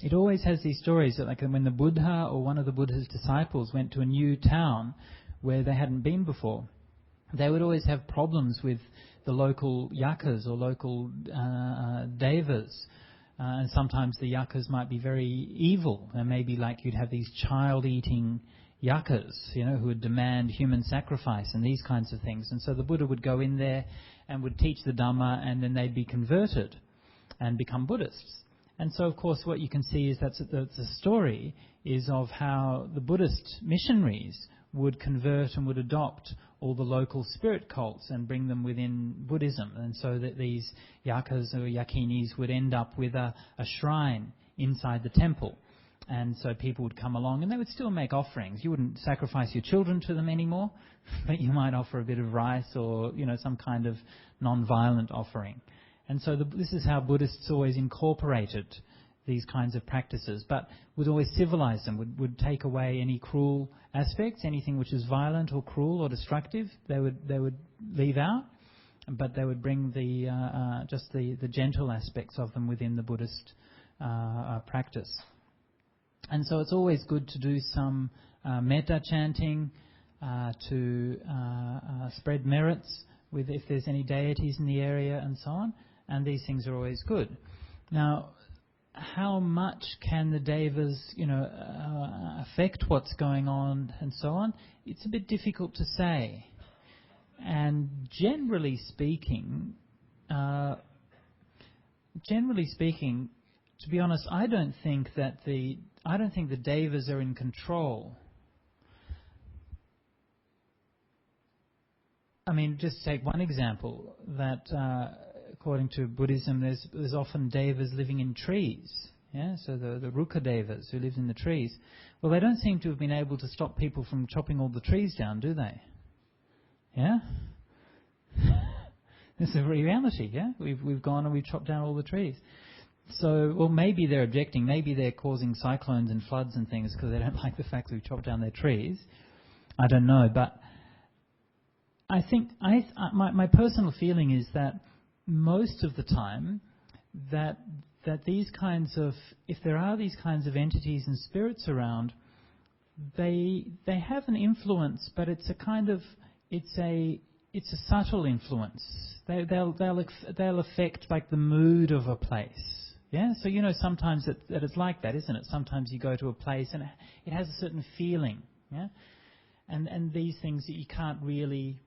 It always has these stories that, like when the Buddha or one of the Buddha's disciples went to a new town where they hadn't been before, they would always have problems with the local yakas or local devas. And sometimes the yakas might be very evil. And maybe like you'd have these child-eating yakas, who would demand human sacrifice and these kinds of things. And so the Buddha would go in there and would teach the Dhamma, and then they'd be converted and become Buddhists. And so, of course, what you can see is that the story is of how the Buddhist missionaries would convert and would adopt all the local spirit cults and bring them within Buddhism. And so that these yakas or yakinis would end up with a shrine inside the temple. And so people would come along and they would still make offerings. You wouldn't sacrifice your children to them anymore, but you might offer a bit of rice or, some kind of non-violent offering. And so this is how Buddhists always incorporated these kinds of practices, but would always civilize them, would take away any cruel aspects, anything which is violent or cruel or destructive, they would leave out, but they would bring just the gentle aspects of them within the Buddhist practice. And so it's always good to do some metta chanting to spread merits with if there's any deities in the area and so on. And these things are always good. Now, how much can the devas, affect what's going on and so on? It's a bit difficult to say. And generally speaking, to be honest, I don't think the devas are in control. I mean, just take one example that. According to Buddhism, there's often devas living in trees. Yeah, so the Ruka devas who live in the trees. Well, they don't seem to have been able to stop people from chopping all the trees down, do they? Yeah, this is a reality. Yeah, we've gone and we've chopped down all the trees. So, well, maybe they're objecting. Maybe they're causing cyclones and floods and things because they don't like the fact that we've chopped down their trees. I don't know, but I think my personal feeling is that most of the time that these kinds of, if there are these kinds of entities and spirits around, they have an influence, but it's a kind of it's a subtle influence. They'll affect like the mood of a place. Yeah, so sometimes that it's like that, isn't it? Sometimes you go to a place and it has a certain feeling. Yeah, and these things that you can't really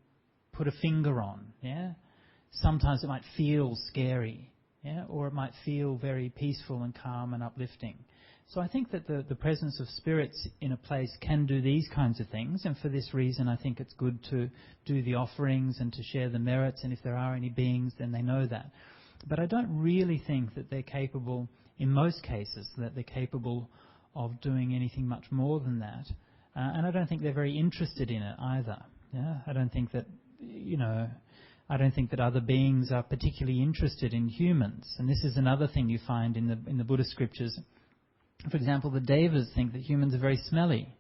put a finger on. Yeah. Sometimes it might feel scary, yeah, or it might feel very peaceful and calm and uplifting. So I think that the presence of spirits in a place can do these kinds of things, and for this reason I think it's good to do the offerings and to share the merits, and if there are any beings, then they know that. But I don't really think that they're capable, in most cases, that they're capable of doing anything much more than that. And I don't think they're very interested in it either. Yeah? I don't think that, I don't think that other beings are particularly interested in humans. And this is another thing you find in the Buddhist scriptures. For example, the devas think that humans are very smelly.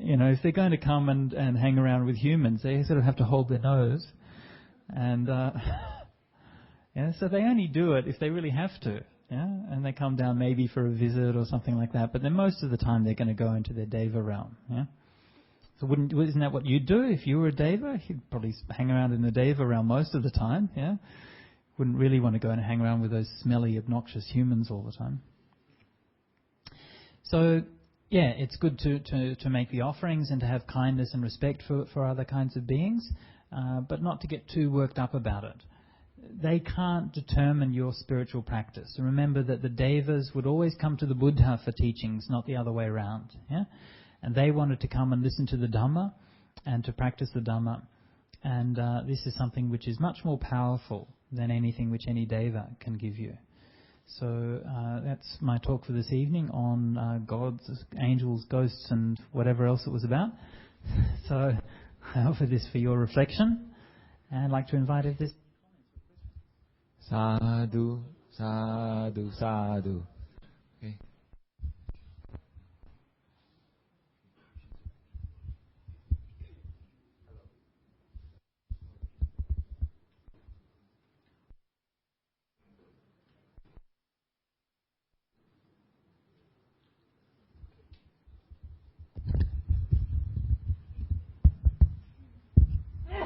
If they're going to come and hang around with humans, they sort of have to hold their nose. And so they only do it if they really have to. Yeah? And they come down maybe for a visit or something like that. But then most of the time they're going to go into their deva realm. Yeah? So isn't that what you'd do if you were a deva? You'd probably hang around in the deva realm most of the time, yeah? Wouldn't really want to go and hang around with those smelly, obnoxious humans all the time. So, yeah, it's good to make the offerings and to have kindness and respect for other kinds of beings, but not to get too worked up about it. They can't determine your spiritual practice. And remember that the devas would always come to the Buddha for teachings, not the other way around, yeah? And they wanted to come and listen to the Dhamma and to practice the Dhamma. And this is something which is much more powerful than anything which any deva can give you. So that's my talk for this evening on gods, angels, ghosts and whatever else it was about. So I offer this for your reflection. And I'd like to invite if there's... Sadhu, sadhu, sadhu. Okay.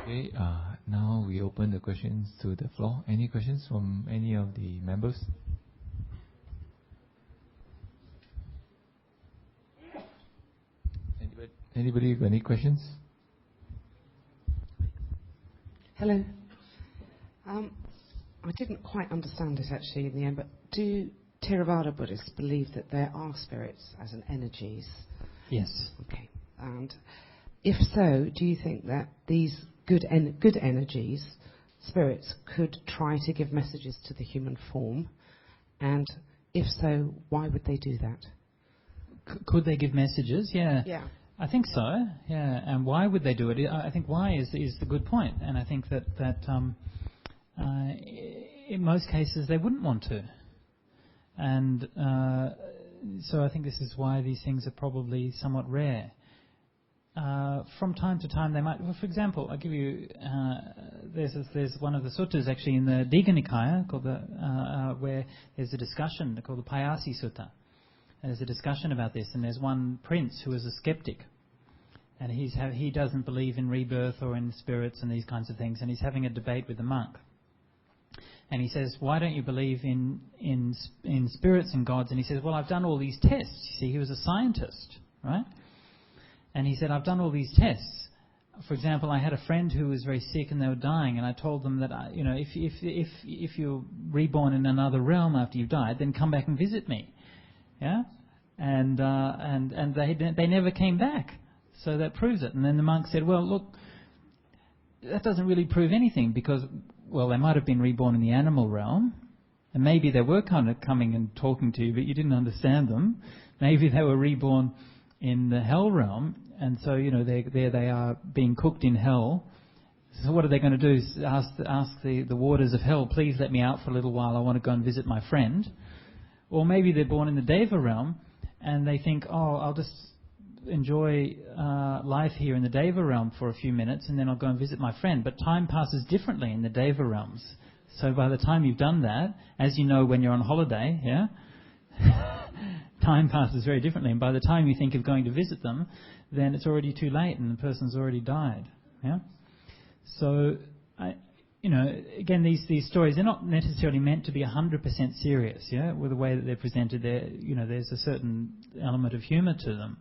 Okay, now we open the questions to the floor. Any questions from any of the members? Anybody got any questions? Hello. I didn't quite understand it actually in the end, but do Theravada Buddhists believe that there are spirits as in energies? Yes. Okay. And if so, do you think that these good energies, spirits, could try to give messages to the human form? And if so, why would they do that? Could they give messages? Yeah. Yeah. I think so. Yeah. And why would they do it? I think why is the good point. And I think that in most cases they wouldn't want to. And so I think this is why these things are probably somewhat rare. from time to time they might. Well, for example, I'll give you. There's one of the suttas actually in the Digha Nikaya called where there's a discussion called the Payasi Sutta. And there's a discussion about this, and there's one prince who is a skeptic, and he doesn't believe in rebirth or in spirits and these kinds of things, and he's having a debate with the monk. And he says, "Why don't you believe in spirits and gods?" And he says, "Well, I've done all these tests." You see, he was a scientist, right? And he said, "I've done all these tests. For example, I had a friend who was very sick and they were dying, and I told them that, if you're reborn in another realm after you've died, then come back and visit me." Yeah, and they never came back, so that proves it. And then the monk said, "Well, look, that doesn't really prove anything because, well, they might have been reborn in the animal realm, and maybe they were kind of coming and talking to you, but you didn't understand them. Maybe they were reborn in the hell realm, and so there they are being cooked in hell. So what are they going to do? Ask the waters of hell, please let me out for a little while. I want to go and visit my friend." Or maybe they're born in the Deva realm and they think, "Oh, I'll just enjoy life here in the Deva realm for a few minutes and then I'll go and visit my friend." But time passes differently in the Deva realms. So by the time you've done that, as you know when you're on holiday, yeah, time passes very differently. And by the time you think of going to visit them, then it's already too late and the person's already died. Yeah. So again, these stories, they're not necessarily meant to be 100% serious, yeah, with the way that they're presented. There's a certain element of humour to them.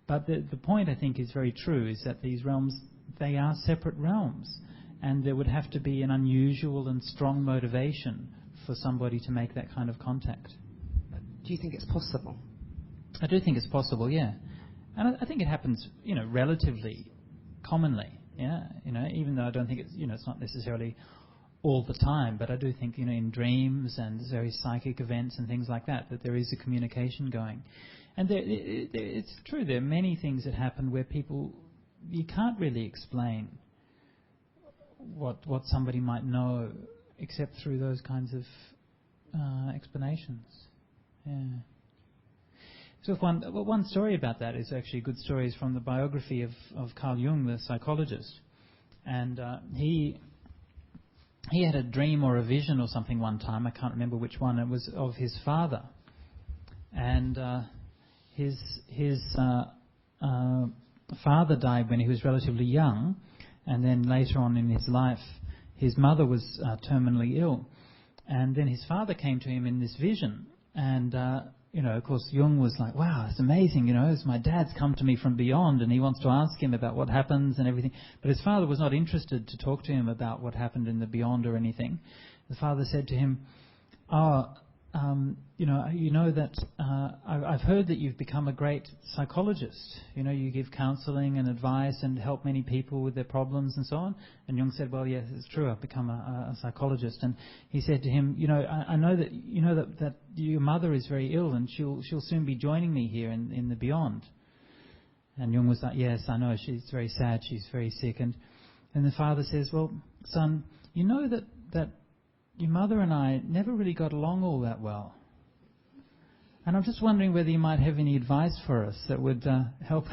But the point, I think, is very true, is that these realms, they are separate realms, and there would have to be an unusual and strong motivation for somebody to make that kind of contact. Do you think it's possible? I do think it's possible, yeah. And I think it happens, relatively commonly. Yeah, even though I don't think it's not necessarily all the time, but I do think, in dreams and very psychic events and things like that there is a communication going. And it's true, there are many things that happen where you can't really explain what somebody might know except through those kinds of explanations. Yeah. So one story about that is actually a good story, is from the biography of Carl Jung, the psychologist. And he had a dream or a vision or something one time, I can't remember which one, it was of his father. And his father died when he was relatively young, and then later on in his life his mother was terminally ill. And then his father came to him in this vision, and of course, Jung was like, "Wow, it's amazing, it's my dad's come to me from beyond," and he wants to ask him about what happens and everything. But his father was not interested to talk to him about what happened in the beyond or anything. The father said to him, that I've heard that you've become a great psychologist. You give counselling and advice and help many people with their problems and so on. And Jung said, "Well, yes, it's true. I've become a psychologist." And he said to him, I know that that your mother is very ill and she'll soon be joining me here in the beyond." And Jung was like, "Yes, I know. She's very sad. She's very sick." And the father says, "Well, son, you know that your mother and I never really got along all that well. And I'm just wondering whether you might have any advice for us that would help."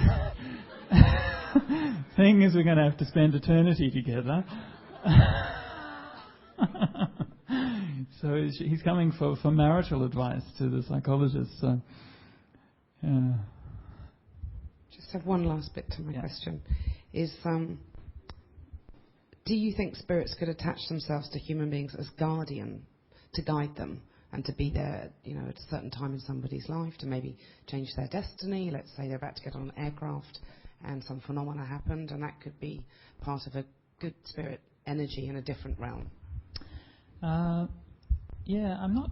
Seeing as we're going to have to spend eternity together. So he's coming for marital advice to the psychologist. So, just have one last bit to my question. Is do you think spirits could attach themselves to human beings as guardian to guide them and to be there, at a certain time in somebody's life to maybe change their destiny? Let's say they're about to get on an aircraft and some phenomena happened, and that could be part of a good spirit energy in a different realm. I'm not.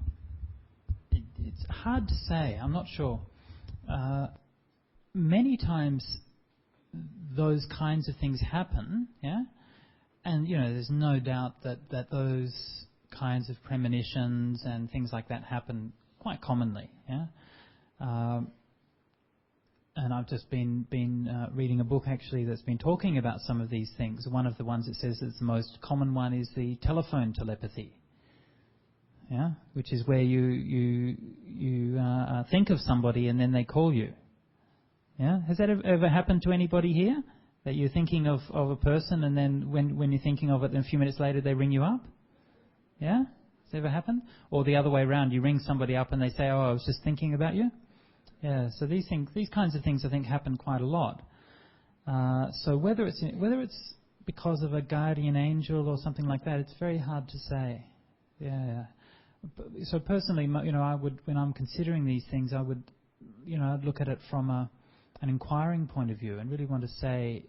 It's hard to say. I'm not sure. Many times those kinds of things happen, yeah? And, there's no doubt that those kinds of premonitions and things like that happen quite commonly, yeah? And I've just been reading a book, actually, that's been talking about some of these things. One of the ones that says it's the most common one is the telephone telepathy, yeah? Which is where you think of somebody and then they call you. Yeah? Has that ever happened to anybody here? That you're thinking of a person and then when you're thinking of it, then a few minutes later they ring you up? Yeah? Has that ever happened? Or the other way around, you ring somebody up and they say, oh, I was just thinking about you? Yeah, so these kinds of things I think happen quite a lot. So whether it's because of a guardian angel or something like that, it's very hard to say. Yeah. So personally, I would, when I'm considering these things, I would, I'd look at it from an inquiring point of view and really want to say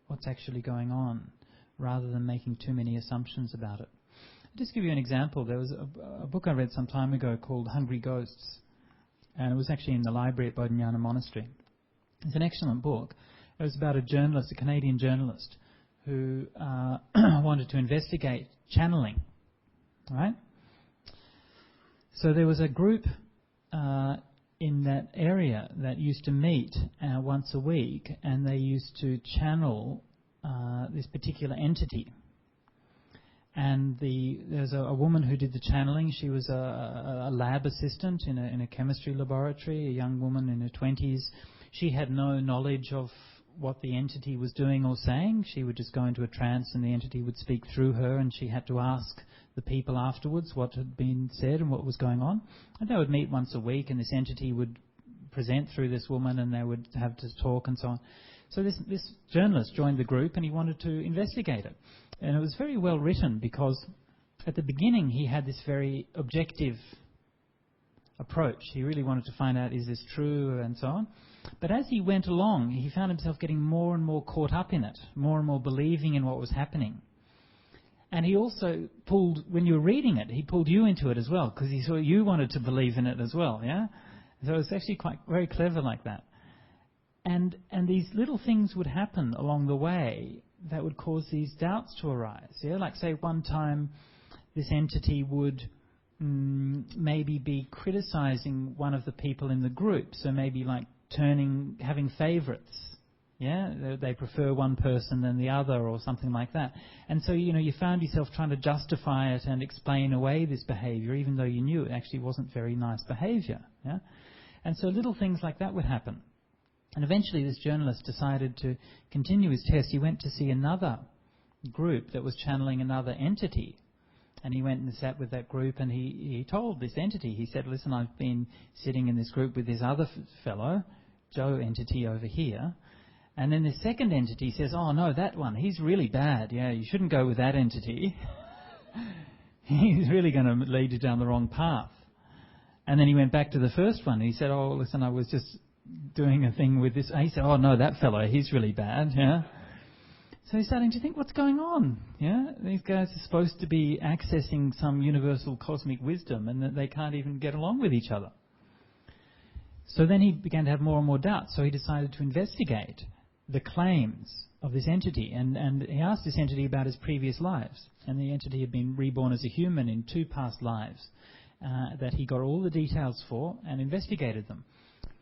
what's actually going on, rather than making too many assumptions about it. I'll just give you an example. There was a book I read some time ago called Hungry Ghosts, and it was actually in the library at Bodhinyana Monastery. It's an excellent book. It was about a Canadian journalist, who wanted to investigate channeling. Right? So there was a group in that area that used to meet once a week, and they used to channel this particular entity. And there's a woman who did the channeling. She was a lab assistant in a chemistry laboratory, a young woman in her 20s. She had no knowledge of what the entity was doing or saying. She would just go into a trance and the entity would speak through her, and she had to ask the people afterwards what had been said and what was going on. And they would meet once a week, and this entity would present through this woman, and they would have to talk and so on. So this journalist joined the group, and he wanted to investigate it. And it was very well written, because at the beginning he had this very objective approach. He really wanted to find out, is this true, and so on. But as he went along, he found himself getting more and more caught up in it, more and more believing in what was happening. And he also pulled, when you were reading it, he pulled you into it as well, because he saw you wanted to believe in it as well, yeah? So it was actually quite very clever like that. And these little things would happen along the way that would cause these doubts to arise. Yeah, like say one time this entity would maybe be criticizing one of the people in the group. So maybe like having favourites. Yeah, they prefer one person than the other or something like that. And so, you found yourself trying to justify it and explain away this behaviour, even though you knew it actually wasn't very nice behaviour. Yeah? And so little things like that would happen. And eventually this journalist decided to continue his test. He went to see another group that was channeling another entity. And he went and sat with that group, and he told this entity, he said, listen, I've been sitting in this group with this other fellow, Joe entity over here. And then the second entity says, oh no, that one, he's really bad. Yeah, you shouldn't go with that entity. He's really going to lead you down the wrong path. And then he went back to the first one, and he said, oh, listen, I was just doing a thing with this. And he said, oh no, that fellow, he's really bad. Yeah. So he's starting to think, what's going on? Yeah, these guys are supposed to be accessing some universal cosmic wisdom, and that they can't even get along with each other. So then he began to have more and more doubts. So he decided to investigate the claims of this entity, and he asked this entity about his previous lives. And the entity had been reborn as a human in 2 past lives that he got all the details for and investigated them.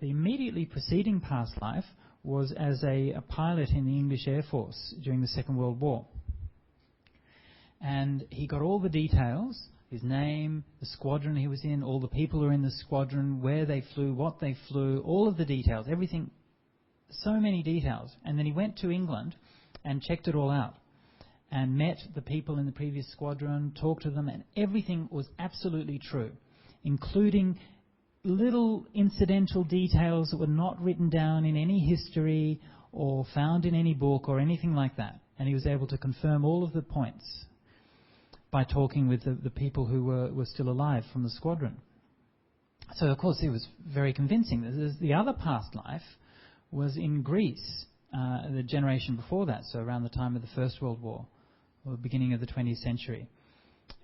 The immediately preceding past life was as a pilot in the English Air Force during the Second World War. And he got all the details, his name, the squadron he was in, all the people who were in the squadron, where they flew, what they flew, all of the details, everything, so many details. And then he went to England and checked it all out and met the people in the previous squadron, talked to them, and everything was absolutely true, including little incidental details that were not written down in any history or found in any book or anything like that. And he was able to confirm all of the points by talking with the people who were still alive from the squadron. So, of course, it was very convincing. The other past life was in Greece, the generation before that, so around the time of the First World War, or the beginning of the 20th century.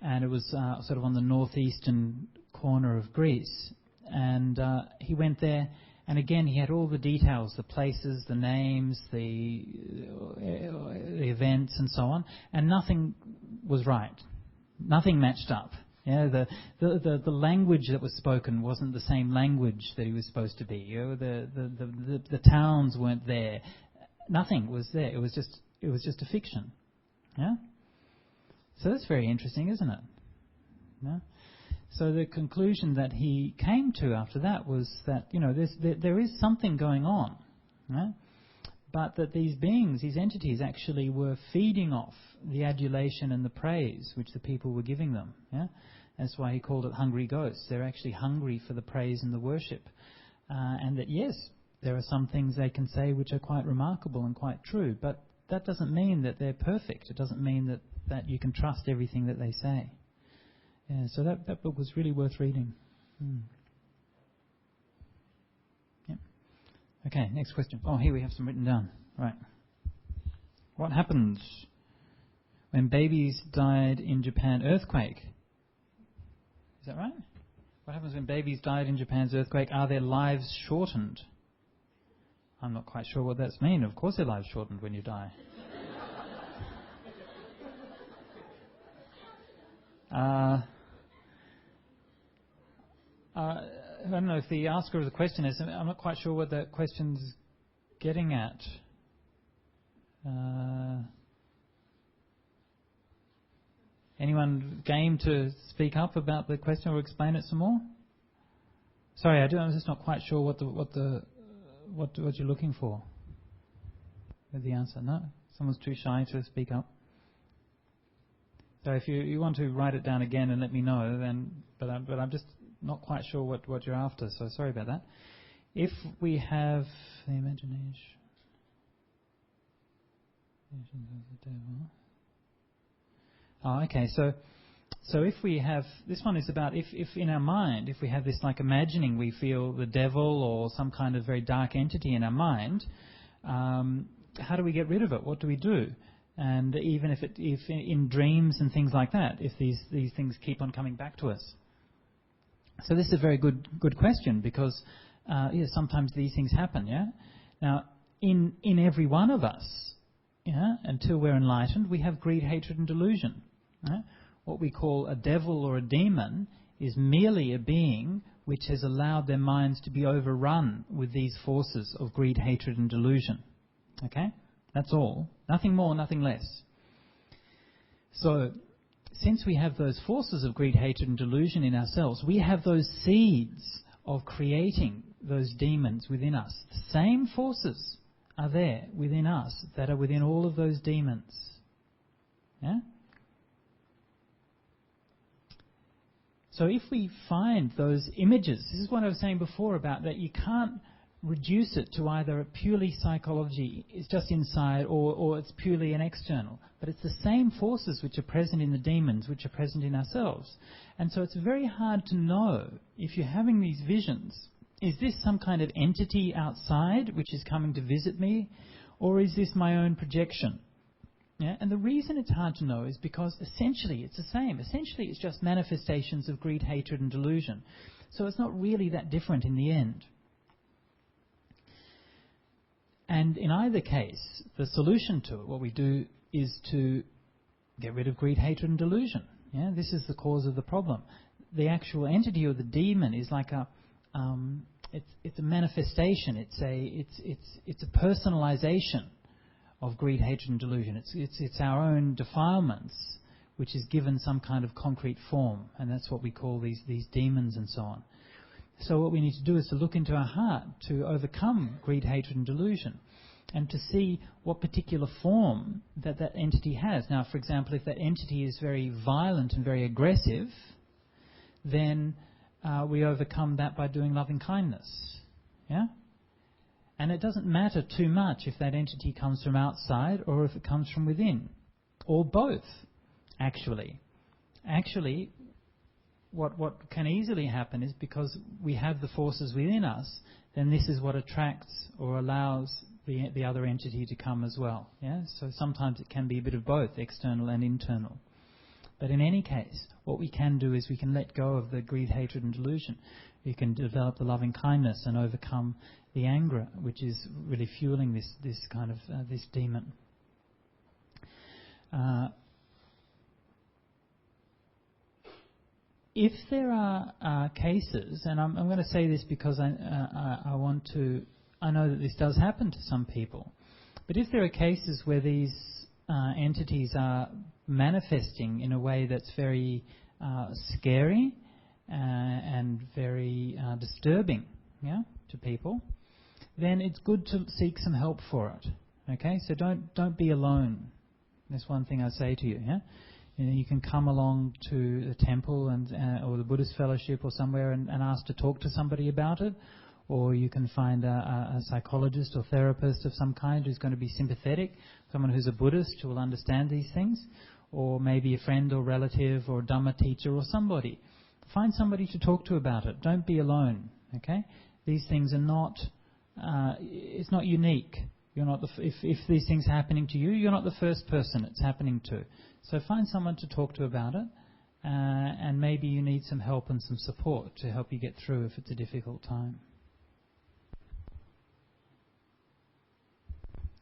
And it was sort of on the northeastern corner of Greece. And he went there, and again he had all the details, the places, the names, the events and so on, and nothing was right. Nothing matched up. Yeah, the language that was spoken wasn't the same language that he was supposed to be. The towns weren't there. Nothing was there. It was just a fiction. Yeah. So that's very interesting, isn't it? Yeah. So the conclusion that he came to after that was that there is something going on. right? But that these beings, these entities, actually were feeding off the adulation and the praise which the people were giving them. Yeah? That's why he called it hungry ghosts. They're actually hungry for the praise and the worship. And that, yes, there are some things they can say which are quite remarkable and quite true, but that doesn't mean that they're perfect. It doesn't mean that you can trust everything that they say. Yeah, so that book was really worth reading. Yep. Okay, next question. Oh, here we have some written down. Right. What happens when babies died in Japan earthquake? Is that right? What happens when babies died in Japan's earthquake? Are their lives shortened? I'm not quite sure what that's mean. Of course their lives shortened when you die. I don't know if the asker of the question is. I'm not quite sure what that question's getting at. Anyone game to speak up about the question or explain it some more? Sorry, I'm just not quite sure what you're looking for with the answer. No? Someone's too shy to speak up. So if you want to write it down again and let me know, then but I'm just not quite sure what you're after, so sorry about that. If we have the imagination of the devil. Oh, okay. So if we have, this one is about if in our mind, if we have this like imagining we feel the devil or some kind of very dark entity in our mind, how do we get rid of it? What do we do? And even if in dreams and things like that, if these things keep on coming back to us. So this is a very good question because sometimes these things happen. Yeah. Now in every one of us, until we're enlightened, we have greed, hatred, and delusion. Right? What we call a devil or a demon is merely a being which has allowed their minds to be overrun with these forces of greed, hatred, and delusion. Okay? That's all. Nothing more, nothing less. So, since we have those forces of greed, hatred, and delusion in ourselves, we have those seeds of creating those demons within us. The same forces are there within us that are within all of those demons. Yeah? So if we find those images, this is what I was saying before about that you can't reduce it to either a purely psychology, it's just inside, or it's purely an external. But it's the same forces which are present in the demons, which are present in ourselves. And so it's very hard to know if you're having these visions, is this some kind of entity outside which is coming to visit me, or is this my own projection? Yeah? And the reason it's hard to know is because essentially it's the same. Essentially it's just manifestations of greed, hatred and delusion. So it's not really that different in the end. And in either case, the solution to it, what we do is to get rid of greed, hatred and delusion. Yeah? This is the cause of the problem. The actual entity or the demon is like it's a manifestation. It's a personalization of greed, hatred and delusion. It's our own defilements which is given some kind of concrete form, and that's what we call these demons and so on. So what we need to do is to look into our heart to overcome greed, hatred and delusion, and to see what particular form that entity has. Now, for example, if that entity is very violent and very aggressive, then we overcome that by doing loving kindness. Yeah? And it doesn't matter too much if that entity comes from outside or if it comes from within, or both, actually. Actually, what can easily happen is because we have the forces within us, then this is what attracts or allows the other entity to come as well. Yeah? So sometimes it can be a bit of both, external and internal. But in any case, what we can do is we can let go of the greed, hatred and delusion. We can develop the loving kindness and overcome the anger, which is really fueling this kind of this demon. If there are cases, and I'm going to say this because I know that this does happen to some people, but if there are cases where these entities are manifesting in a way that's very scary and very disturbing, to people, then it's good to seek some help for it. Okay, so don't be alone. That's one thing I say to you. Yeah, you can come along to the temple and or the Buddhist fellowship or somewhere and ask to talk to somebody about it, or you can find a psychologist or therapist of some kind who's going to be sympathetic, someone who's a Buddhist who will understand these things, or maybe a friend or relative or Dhamma teacher or somebody. Find somebody to talk to about it. Don't be alone. Okay, these things are not. It's not unique. You're not if these things are happening to you, you're not the first person it's happening to. So find someone to talk to about it, and maybe you need some help and some support to help you get through if it's a difficult time.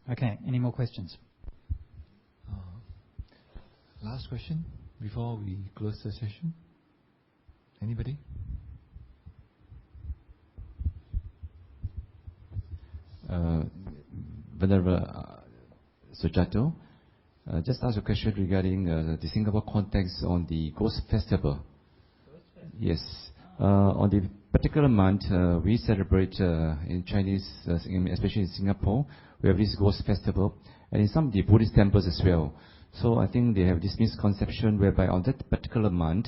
Okay, any more questions? Last question before we close the session. Anybody? Venerable Sujato, just ask a question regarding the Singapore context on the Ghost Festival. Yes. On the particular month, we celebrate in Chinese, especially in Singapore, we have this Ghost Festival, and in some of the Buddhist temples as well. So I think they have this misconception whereby on that particular month,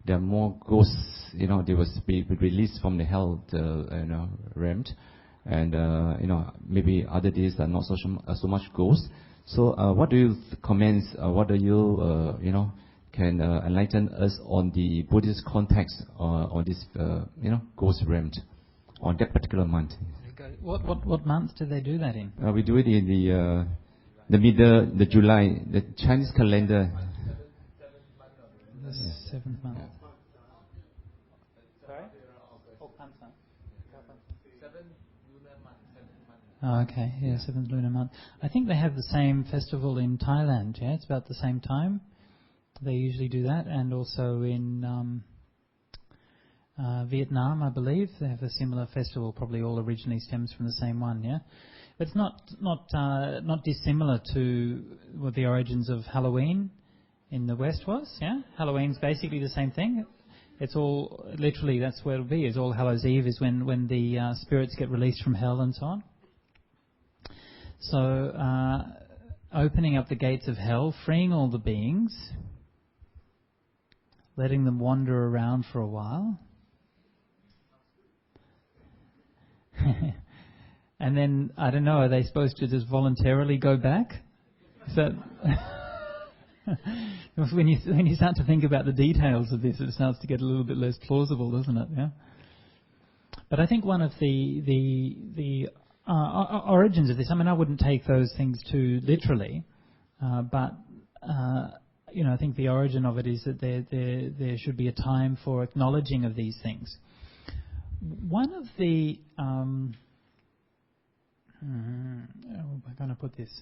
there are more ghosts, they will be released from the hell, realm. And, maybe other days are not so much ghosts. So, what do you comment, what do you, can enlighten us on the Buddhist context on this, ghost realm on that particular month? What month do they do that in? We do it in the middle, the July, the Chinese calendar. The seventh month. Sorry? Oh, okay. Yeah, seventh lunar month. I think they have the same festival in Thailand. Yeah, it's about the same time. They usually do that, and also in Vietnam, I believe, they have a similar festival. Probably all originally stems from the same one. Yeah, but it's not dissimilar to what the origins of Halloween in the West was. Yeah, Halloween's basically the same thing. It's all literally that's where it'll be. Is All Hallows Eve is when the spirits get released from hell and so on. So, opening up the gates of hell, freeing all the beings, letting them wander around for a while, and then, I don't know, are they supposed to just voluntarily go back? Is that when you start to think about the details of this, it starts to get a little bit less plausible, doesn't it? Yeah. But I think one of the origins of this, I mean, I wouldn't take those things too literally, but I think the origin of it is that there should be a time for acknowledging of these things. One of the how am I going to put this?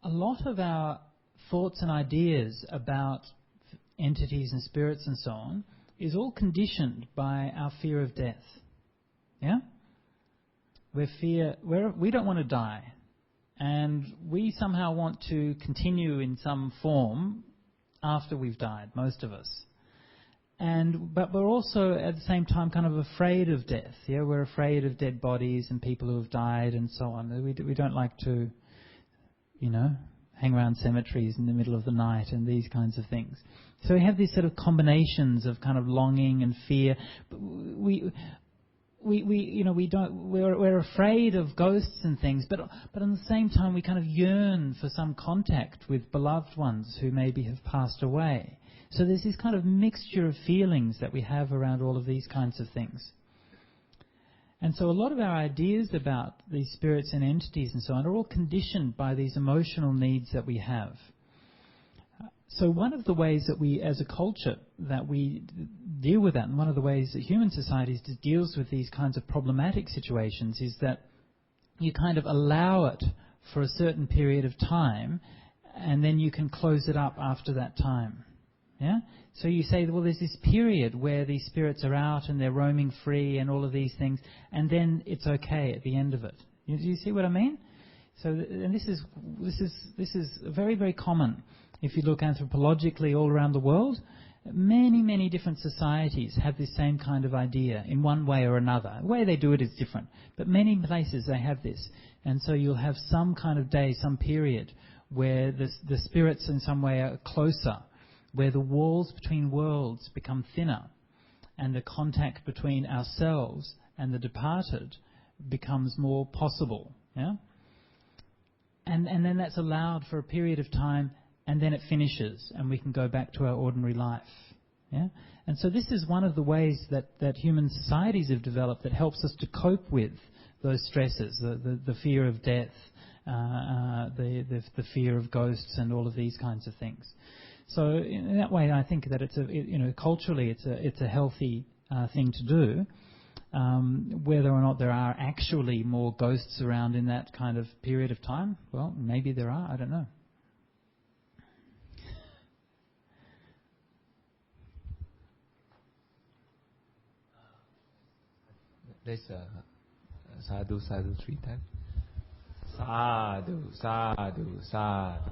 A lot of our thoughts and ideas about entities and spirits and so on is all conditioned by our fear of death. Yeah? We don't want to die. And we somehow want to continue in some form after we've died, most of us. But we're also at the same time kind of afraid of death. Yeah, we're afraid of dead bodies and people who have died and so on. We don't like to, hang around cemeteries in the middle of the night and these kinds of things. So we have these sort of combinations of kind of longing and fear. But we're afraid of ghosts and things, but at the same time we kind of yearn for some contact with beloved ones who maybe have passed away. So there's this kind of mixture of feelings that we have around all of these kinds of things. And so a lot of our ideas about these spirits and entities and so on are all conditioned by these emotional needs that we have. So one of the ways that we, as a culture, that we deal with that, and one of the ways that human societies deals with these kinds of problematic situations is that you kind of allow it for a certain period of time, and then you can close it up after that time. Yeah? So you say, well, there's this period where these spirits are out and they're roaming free and all of these things, and then it's okay at the end of it. Do you see what I mean? So, and this is very, very common. If you look anthropologically all around the world, Many, many different societies have this same kind of idea in one way or another. The way they do it is different, but many places they have this. And so you'll have some kind of day, some period, where the spirits in some way are closer, where the walls between worlds become thinner, and the contact between ourselves and the departed becomes more possible. Yeah? And then that's allowed for a period of time, and then it finishes, and we can go back to our ordinary life. Yeah? And so this is one of the ways that human societies have developed that helps us to cope with those stresses, the fear of death, the fear of ghosts, and all of these kinds of things. So in that way, I think that culturally it's a healthy thing to do. Whether or not there are actually more ghosts around in that kind of period of time, well, maybe there are. I don't know. Let's sadhu, sadhu 3 times. Sadhu, sadhu, sadhu.